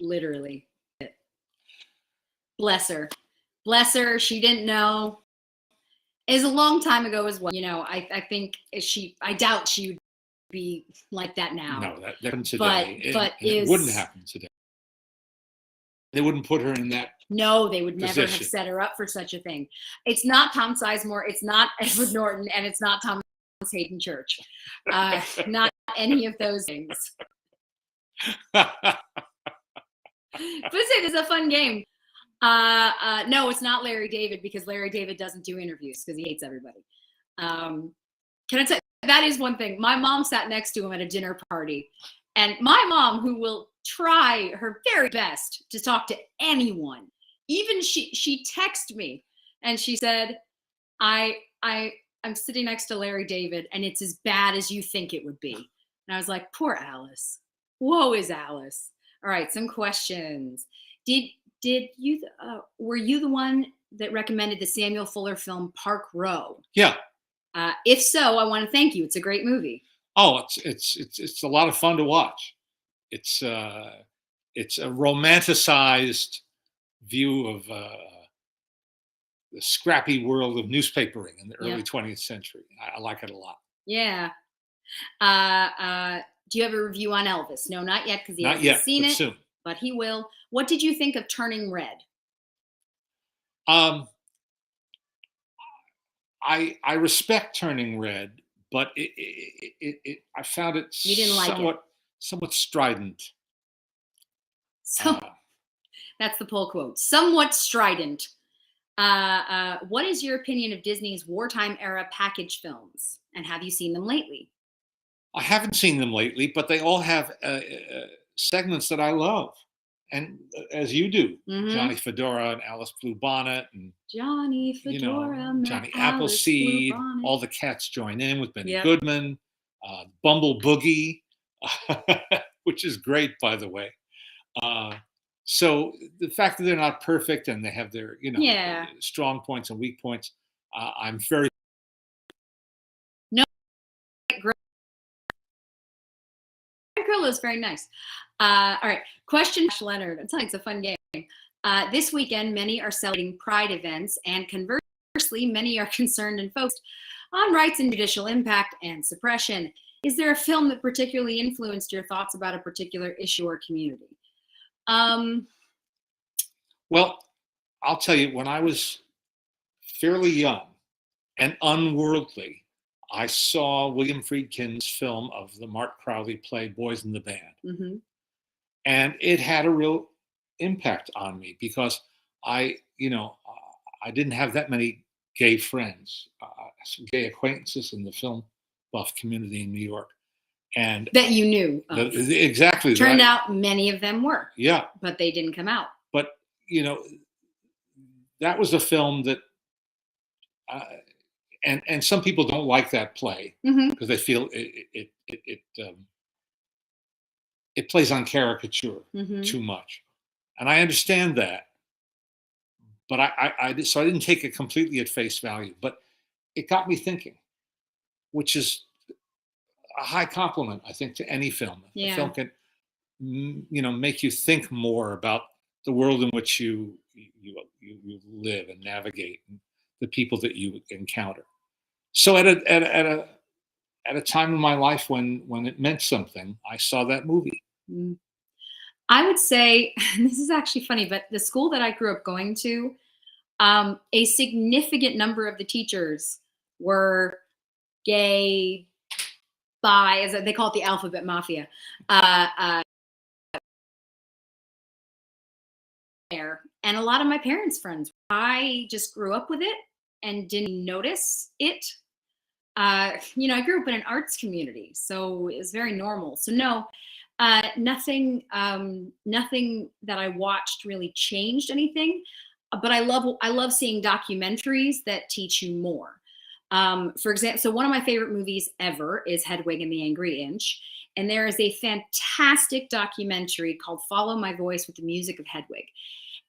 Literally. Bless her. Bless her. She didn't know. It was a long time ago as well. I think I doubt she would be like that now. No, that happened today. But it wouldn't happen today. They wouldn't put her in that. No, they would never position. have set her up for such a thing. It's not Tom Sizemore. It's not Edward Norton, and it's not Thomas Hayden Church. Not any of those things. But it's a fun game. No, it's not Larry David, because Larry David doesn't do interviews because he hates everybody. Can I tell you, that is one thing. My mom sat next to him at a dinner party, and my mom, who will try her very best to talk to anyone, even she texted me and she said, I'm sitting next to Larry David and it's as bad as you think it would be. And I was like, poor Alice. Woe is Alice. All right, some questions. Did you were you the one that recommended the Samuel Fuller film Park Row? Yeah. If so, I want to thank you. It's a great movie. Oh, it's a lot of fun to watch. It's a romanticized view of the scrappy world of newspapering in the early 20th century. I like it a lot. Yeah. Do you have a review on Elvis? No, not yet, because he hasn't seen it. Soon. But he will. What did you think of Turning Red? I respect Turning Red, but I found it you didn't like somewhat strident. So that's the pull quote. Somewhat strident. What is your opinion of Disney's wartime era package films, and have you seen them lately? I haven't seen them lately, but they all have segments that I love, and as you do, Johnny Fedora and Alice Bluebonnet, and Johnny Fedora, Johnny Appleseed. All the cats join in with Benny Goodman, Bumble Boogie, which is great, by the way. So the fact that they're not perfect and they have their strong points and weak points, I'm very. Grill is very nice. All right. Question, Leonard. I'm telling you, it's a fun game. This weekend, many are celebrating Pride events, and conversely, many are concerned and focused on rights and judicial impact and suppression. Is there a film that particularly influenced your thoughts about a particular issue or community? Well, I'll tell you, when I was fairly young and unworldly, I saw William Friedkin's film of the Mark Crowley play Boys in the Band. And it had a real impact on me because I didn't have that many gay friends, some gay acquaintances in the film buff community in New York. and that you knew of. Exactly. Turned out many of them were. Yeah. But they didn't come out. But, that was a film that, and some people don't like that play because they feel it plays on caricature too much. And I understand that. But so I didn't take it completely at face value, but it got me thinking, which is a high compliment, I think, to any film. Yeah. A film can, make you think more about the world in which you live and navigate, and the people that you encounter. So at a time in my life when it meant something, I saw that movie. I would say, this is actually funny, but the school that I grew up going to, a significant number of the teachers were gay, bi, as they call it, the alphabet mafia. And a lot of my parents' friends, I just grew up with it and didn't notice it. I grew up in an arts community, so it was very normal. So no, nothing that I watched really changed anything. But I love seeing documentaries that teach you more. For example, so one of my favorite movies ever is Hedwig and the Angry Inch. And there is a fantastic documentary called Follow My Voice with the Music of Hedwig.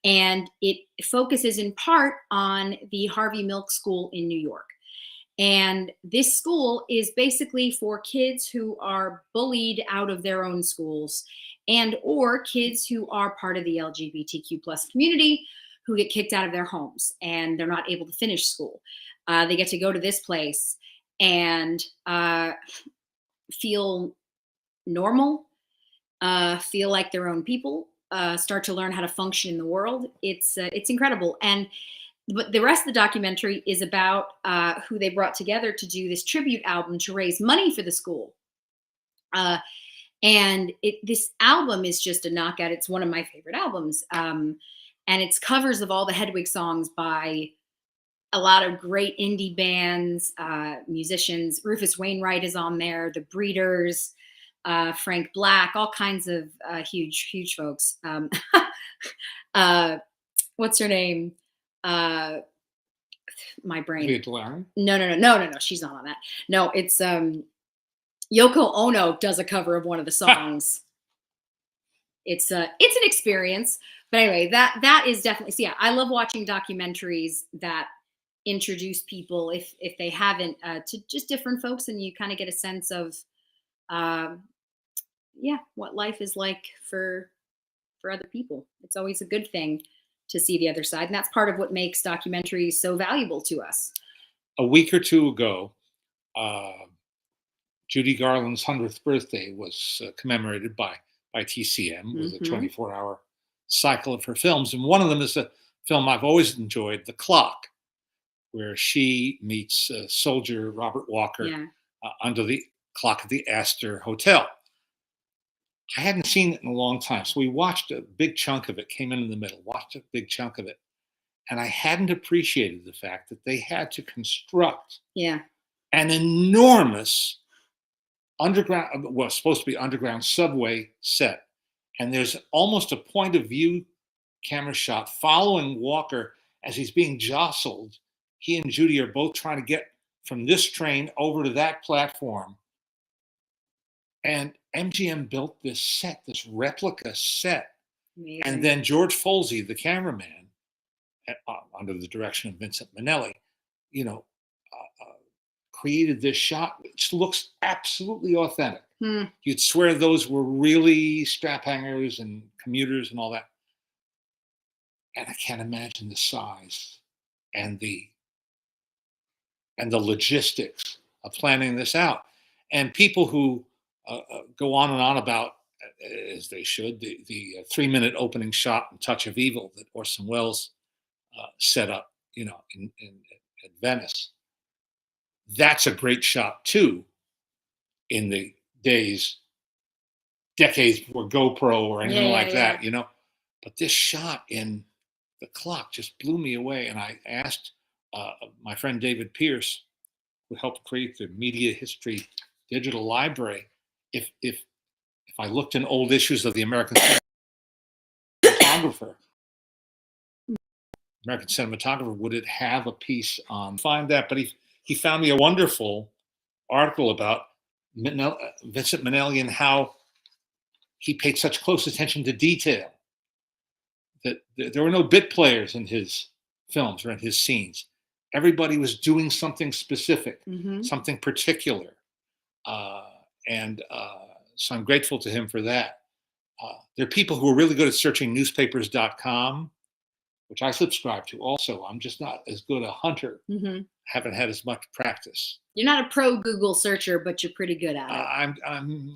And it focuses in part on the Harvey Milk School in New York. And this school is basically for kids who are bullied out of their own schools, and or kids who are part of the LGBTQ plus community who get kicked out of their homes and they're not able to finish school. They get to go to this place and feel normal, feel like their own people, start to learn how to function in the world. It's incredible. But the rest of the documentary is about who they brought together to do this tribute album to raise money for the school. And this album is just a knockout. It's one of my favorite albums. And it's covers of all the Hedwig songs by a lot of great indie bands, musicians. Rufus Wainwright is on there, The Breeders, Frank Black, all kinds of huge folks. What's her name? My brain. No. She's not on that. No, it's Yoko Ono does a cover of one of the songs. It's an experience. But anyway, that is definitely, so yeah, I love watching documentaries that introduce people, if they haven't, to just different folks, and you kind of get a sense of what life is like for other people. It's always a good thing to see the other side, and that's part of what makes documentaries so valuable to us. A week or two ago, Judy Garland's 100th birthday was commemorated by TCM with a 24-hour cycle of her films, and one of them is a film I've always enjoyed, The Clock, where she meets soldier Robert Walker under the clock at the Astor Hotel. I hadn't seen it in a long time, so we watched a big chunk of it, came in the middle, watched a big chunk of it, and I hadn't appreciated the fact that they had to construct an enormous underground, well, supposed to be underground subway set, and there's almost a point of view camera shot following Walker as he's being jostled. He and Judy are both trying to get from this train over to that platform. And MGM built this set, this replica set. Amazing. And then George Folsey, the cameraman, under the direction of Vincent Minnelli, created this shot, which looks absolutely authentic. You'd swear those were really strap hangers and commuters and all that. And I can't imagine the size and the logistics of planning this out. And people who go on and on about, as they should, the 3-minute opening shot in Touch of Evil that Orson Welles set up, in at Venice. That's a great shot too, in the decades before GoPro or anything like that, But this shot in The Clock just blew me away. And I asked my friend David Pierce, who helped create the Media History Digital Library, if I looked in old issues of the cinematographer, American cinematographer, would it have a piece on find that? But he found me a wonderful article about Vincent Minnelli and how he paid such close attention to detail, that there were no bit players in his films or in his scenes. Everybody was doing something specific, something particular. And so I'm grateful to him for that. There are people who are really good at searching newspapers.com, which I subscribe to also. I'm just not as good a hunter. Haven't had as much practice. You're not a pro Google searcher, but you're pretty good at it. I'm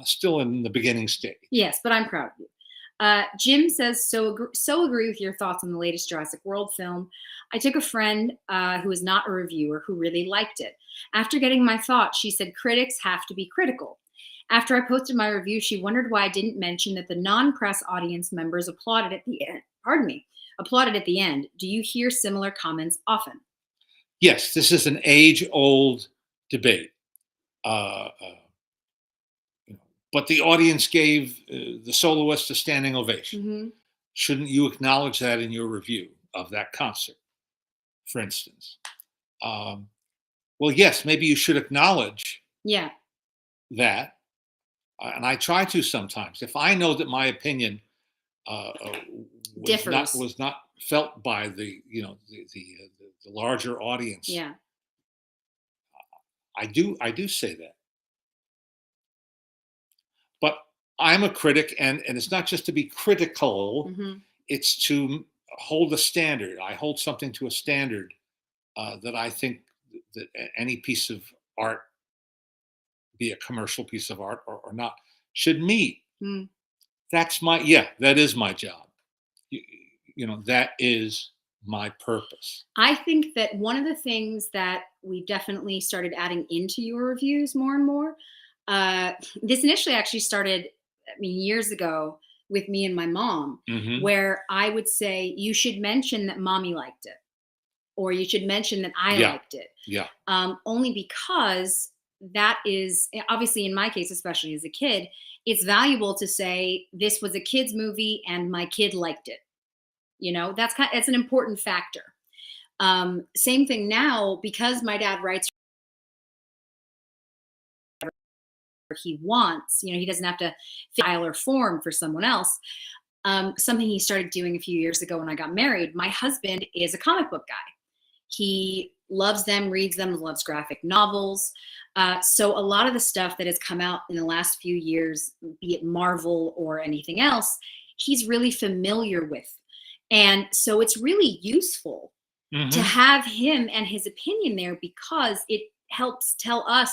still in the beginning stage. Yes, but I'm proud of you. Jim says, so agree with your thoughts on the latest Jurassic World film. I took a friend who is not a reviewer who really liked it. After getting my thoughts, she said critics have to be critical. After I posted my review, she wondered why I didn't mention that the non-press audience members applauded at the end. Applauded at the end. Do you hear similar comments often? Yes, this is an age-old debate. But the audience gave the soloist a standing ovation. Shouldn't you acknowledge that in your review of that concert, for instance? Well, yes, maybe you should acknowledge that. And I try to sometimes. If I know that my opinion was not felt by the larger audience, I do say that. But I'm a critic, and it's not just to be critical, it's to hold a standard. I hold something to a standard that I think that any piece of art, be a commercial piece of art or not, should meet. That is my job. That is my purpose. I think that one of the things that we definitely started adding into your reviews more and more, this initially actually started, years ago with me and my mom, where I would say, you should mention that mommy liked it, or you should mention that I liked it. Only because that is, obviously in my case, especially as a kid, it's valuable to say this was a kid's movie and my kid liked it. It's an important factor. Same thing now, because my dad writes he wants, he doesn't have to file or form for someone else. Something he started doing a few years ago when I got married. My husband is a comic book guy. He loves them, reads them, loves graphic novels. So a lot of the stuff that has come out in the last few years, be it Marvel or anything else, he's really familiar with. And so it's really useful to have him and his opinion there, because it helps tell us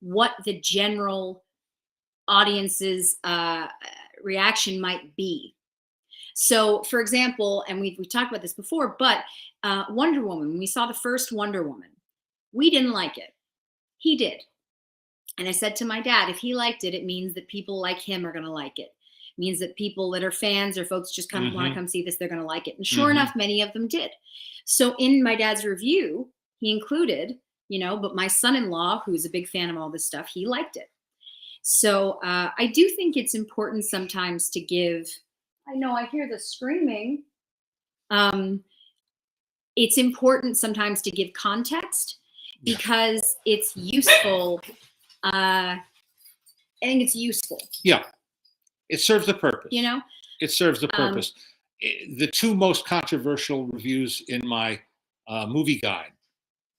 what the general audience's reaction might be. So, for example, and we talked about this before, but Wonder Woman, when we saw the first Wonder Woman, we didn't like it. He did. And I said to my dad, if he liked it, it means that people like him are going to like it. It means that people that are fans or folks just want to come see this, they're going to like it. And sure enough, many of them did. So in my dad's review, he included, but my son-in-law, who's a big fan of all this stuff, he liked it. So I do think it's important sometimes to give, I know I hear the screaming. It's important sometimes to give context, because it's useful. I think it's useful. Yeah. It serves the purpose. It serves the purpose. The two most controversial reviews in my movie guide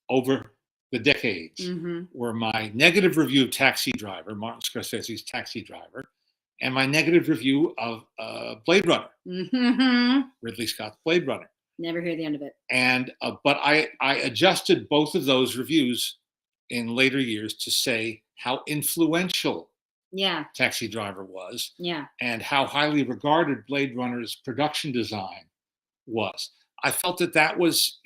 over the decades were my negative review of Taxi Driver, Martin Scorsese's Taxi Driver, and my negative review of Blade Runner, Ridley Scott's Blade Runner. Never hear the end of it. And but I adjusted both of those reviews in later years to say how influential Taxi Driver was, and how highly regarded Blade Runner's production design was. I felt that was,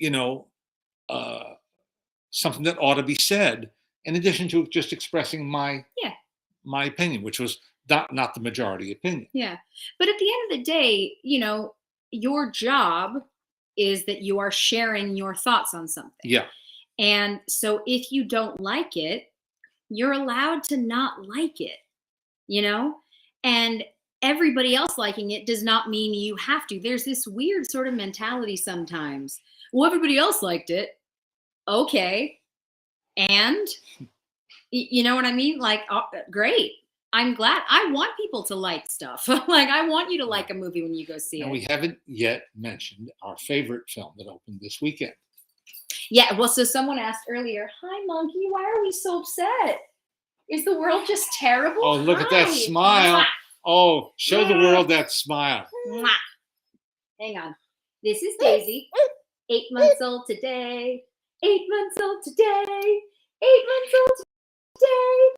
something that ought to be said, in addition to just expressing my opinion, which was not the majority opinion. Yeah, but at the end of the day, your job is that you are sharing your thoughts on something. Yeah. And so if you don't like it, you're allowed to not like it. you know? And everybody else liking it does not mean you have to. There's this weird sort of mentality sometimes. Well, everybody else liked it. Okay. And you know what I mean? Like, great. I'm glad. I want people to like stuff. Like, I want you to like a movie when you go see it. And we haven't yet mentioned our favorite film that opened this weekend. Yeah, well, so someone asked earlier, hi, Monkey, why are we so upset? Is the world just terrible? Oh, look at that smile. Mwah. Oh, show the world that smile. Mwah. Hang on. This is Daisy, 8 months old today. 8 months old today. 8 months old today.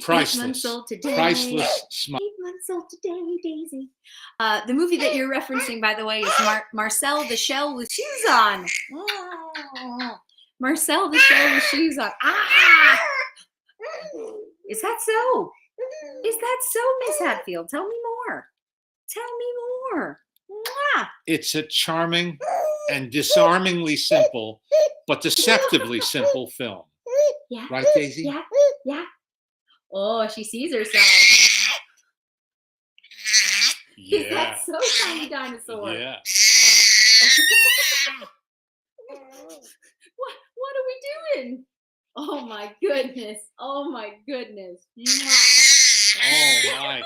Priceless. 8 months old today. Priceless smile. 8 months old today, Daisy. The movie that you're referencing, by the way, is Marcel the Shell with Shoes On. Marcel the Shell with Shoes On. Ah! Is that so? Is that so, Miss Hatfield? Tell me more. Tell me more. Mwah! It's a charming and disarmingly simple, but deceptively simple film. Yeah. Right, Daisy? Yeah. Yeah. Oh, she sees herself. Yeah. Is that so, Tiny Dinosaur? Yeah. What are we doing? Oh my goodness. Oh my goodness. Oh my.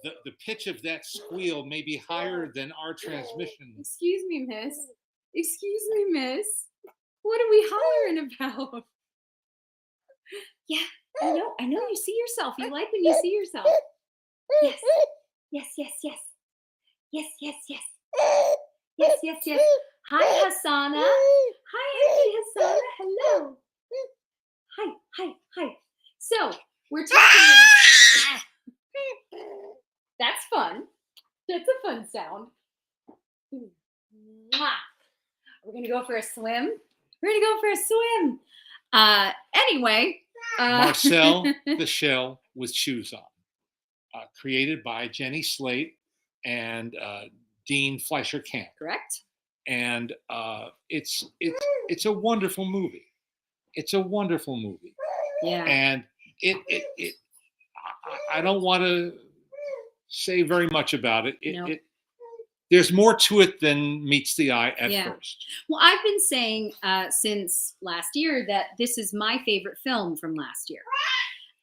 The pitch of that squeal may be higher than our transmission. Excuse me, miss. Excuse me, miss. What are we hollering about? Yeah, I know you see yourself. You like when you see yourself. Yes. Yes, yes, yes. Yes, yes, yes. Yes, yes, yes. Hi, Hassana. Hi, Auntie Hassana. Hello. Hi. So, we're talking about... That's fun. That's a fun sound. Mwah. We're going to go for a swim. Anyway. Marcel the Shell with Shoes On. Created by Jenny Slate and Dean Fleischer-Camp. Correct. And it's a wonderful movie. It's a wonderful movie. Yeah. And I don't want to say very much about it. There's more to it than meets the eye at first. Well, I've been saying since last year that this is my favorite film from last year.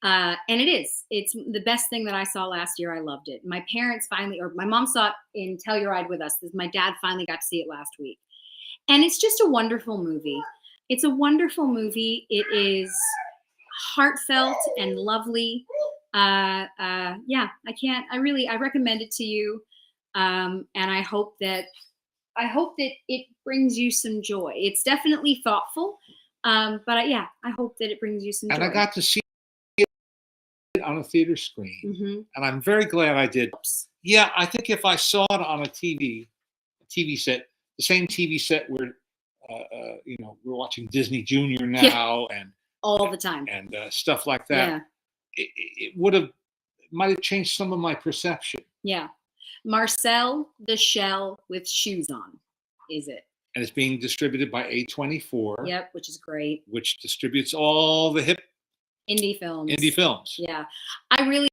And it is. It's the best thing that I saw last year. I loved it. My parents my mom saw it in Telluride with us. My dad finally got to see it last week. And it's just a wonderful movie. It's a wonderful movie. It is heartfelt and lovely. I recommend it to you. And I hope that it brings you some joy. It's definitely thoughtful. But I hope that it brings you some joy. And I got to see it on a theater screen, and I'm very glad I did. Yeah, I think if I saw it on a TV set, the same TV set where we're watching Disney Junior now, and all the time, and stuff like that. Yeah. It might have changed some of my perception. Yeah. Marcel the Shell with Shoes On, is it? And it's being distributed by A24. Yep, which is great. Which distributes all the hip indie films. Yeah. I really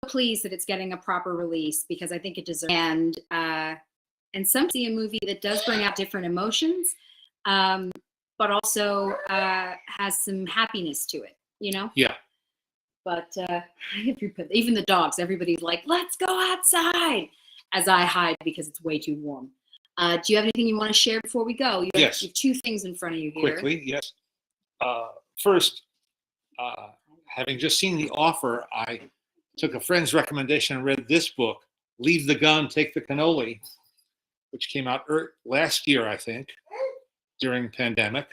pleased that it's getting a proper release because I think it deserves it. And some see a movie that does bring out different emotions, but also has some happiness to it, Yeah. But even the dogs, everybody's like, let's go outside, as I hide because it's way too warm. Do you have anything you want to share before we go? You have 2 things in front of you here. Quickly, yes. First, having just seen The Offer, I took a friend's recommendation and read this book, Leave the Gun, Take the Cannoli, which came out last year, I think, during the pandemic,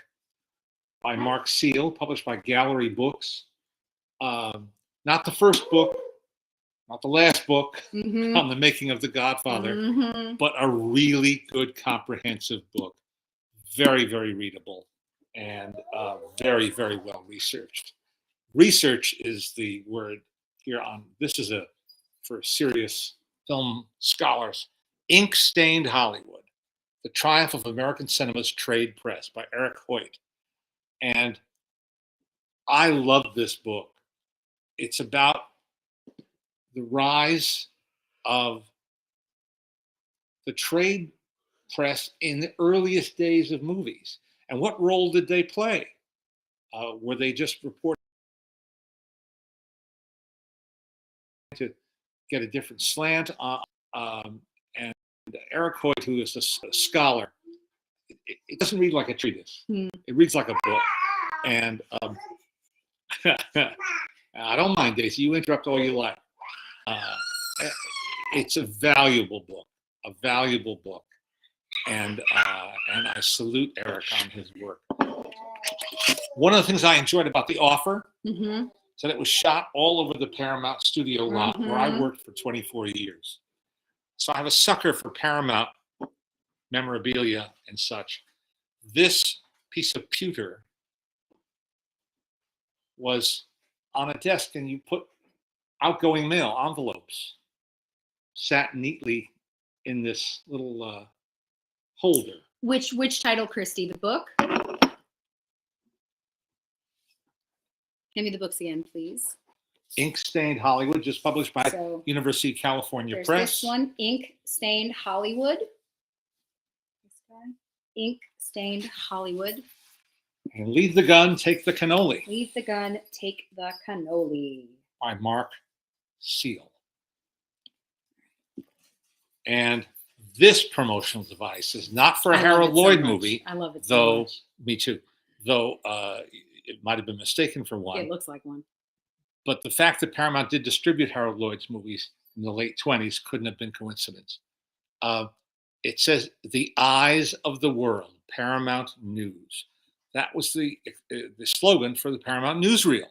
by Mark Seal, published by Gallery Books. Not the first book, not the last book on the making of The Godfather, but a really good comprehensive book. Very, very readable and very, very well researched. Research is the word here on, this is for serious film scholars, Ink-Stained Hollywood, The Triumph of American Cinema's Trade Press by Eric Hoyt. And I love this book. It's about the rise of the trade press in the earliest days of movies. And what role did they play? Were they just reporting to get a different slant? And Eric Hoyt, who is a scholar, it doesn't read like a treatise. It reads like a book. And I don't mind, Daisy. You interrupt all you like. It's a valuable book, and I salute Eric on his work. One of the things I enjoyed about The Offer is that it was shot all over the Paramount studio lot where I worked for 24 years. So I have a sucker for Paramount memorabilia and such. This piece of pewter was on a desk, and you put outgoing mail envelopes sat neatly in this little holder. Which title, Christy? The book? Give me the books again, please. Ink Stained Hollywood, just published by University of California Press. This one, Ink Stained Hollywood. This guy, Ink Stained Hollywood. And Leave the Gun, Take the Cannoli. Leave the Gun, Take the Cannoli. By Mark Seal. And this promotional device is not for a Harold Lloyd movie. I love it so much. Me too. Though it might have been mistaken for one. It looks like one. But the fact that Paramount did distribute Harold Lloyd's movies in the late 20s couldn't have been coincidence. It says, "The Eyes of the World, Paramount News." That was the slogan for the Paramount newsreel,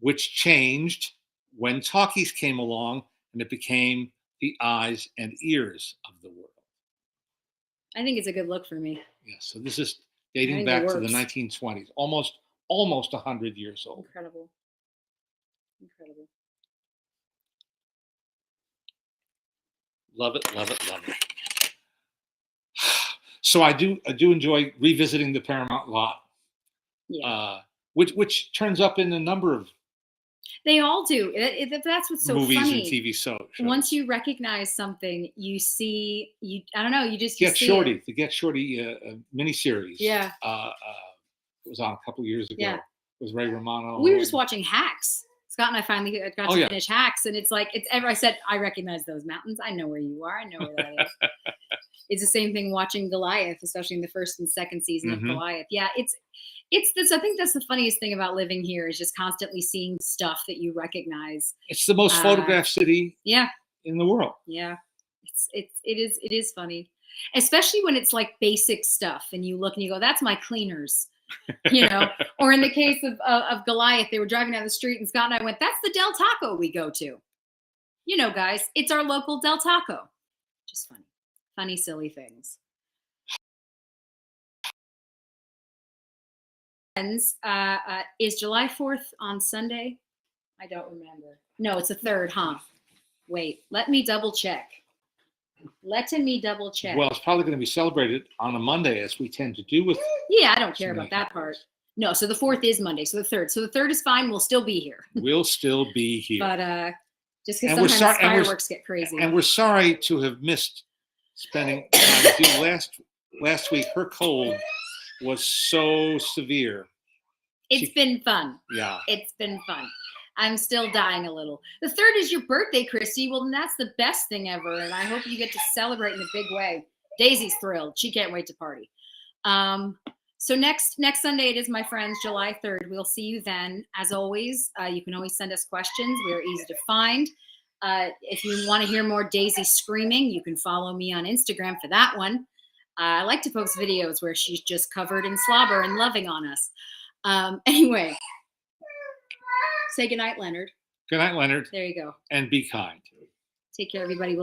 which changed when talkies came along, and it became the eyes and ears of the world. I think it's a good look for me. Yeah, so this is dating back to the 1920s, almost 100 years old. Incredible. Incredible. Love it, love it, love it. So I do enjoy revisiting the Paramount lot. Yeah. Which turns up in a number of They all do. That's what's so movies funny. and TV shows. Once you recognize something, you see, I don't know, you just Get Shorty, the Get Shorty miniseries. Yeah. It was on a couple years ago. Yeah. It was Ray Romano. We were just watching Hacks. Scott and I finally got to finish Hacks, and it's like I said, I recognize those mountains. I know where you are. I know where that is. It's the same thing watching Goliath, especially in the first and second season of Goliath. Yeah, it's this. I think that's the funniest thing about living here is just constantly seeing stuff that you recognize. It's the most photographed city. Yeah. In the world. Yeah, it is funny, especially when it's like basic stuff, and you look and you go, "That's my cleaners." You know, or in the case of Goliath, they were driving down the street and Scott and I went, "That's the Del Taco we go to." You know, guys, it's our local Del Taco. Just funny, silly things. Is July 4th on Sunday? I don't remember. No, it's the 3rd, huh? Wait, let me double check. Well, it's probably going to be celebrated on a Monday, as we tend to do with. Yeah, I don't care about that part. No, so the 4th is Monday, so the 3rd. So the 3rd is fine. We'll still be here. We'll still be here. But just because sometimes fireworks get crazy. And we're sorry to have missed spending time with you. Last week, her cold was so severe. It's been fun. Yeah. It's been fun. I'm still dying a little. The 3rd is your birthday, Christy. Well, then that's the best thing ever, and I hope you get to celebrate in a big way. Daisy's thrilled. She can't wait to party. So next Sunday, it is, my friends, July 3rd. We'll see you then. As always, you can always send us questions. We are easy to find. If you want to hear more Daisy screaming, you can follow me on Instagram for that one. I like to post videos where she's just covered in slobber and loving on us. Anyway. Say goodnight, Leonard. Good night, Leonard. There you go. And be kind. Take care, everybody. We'll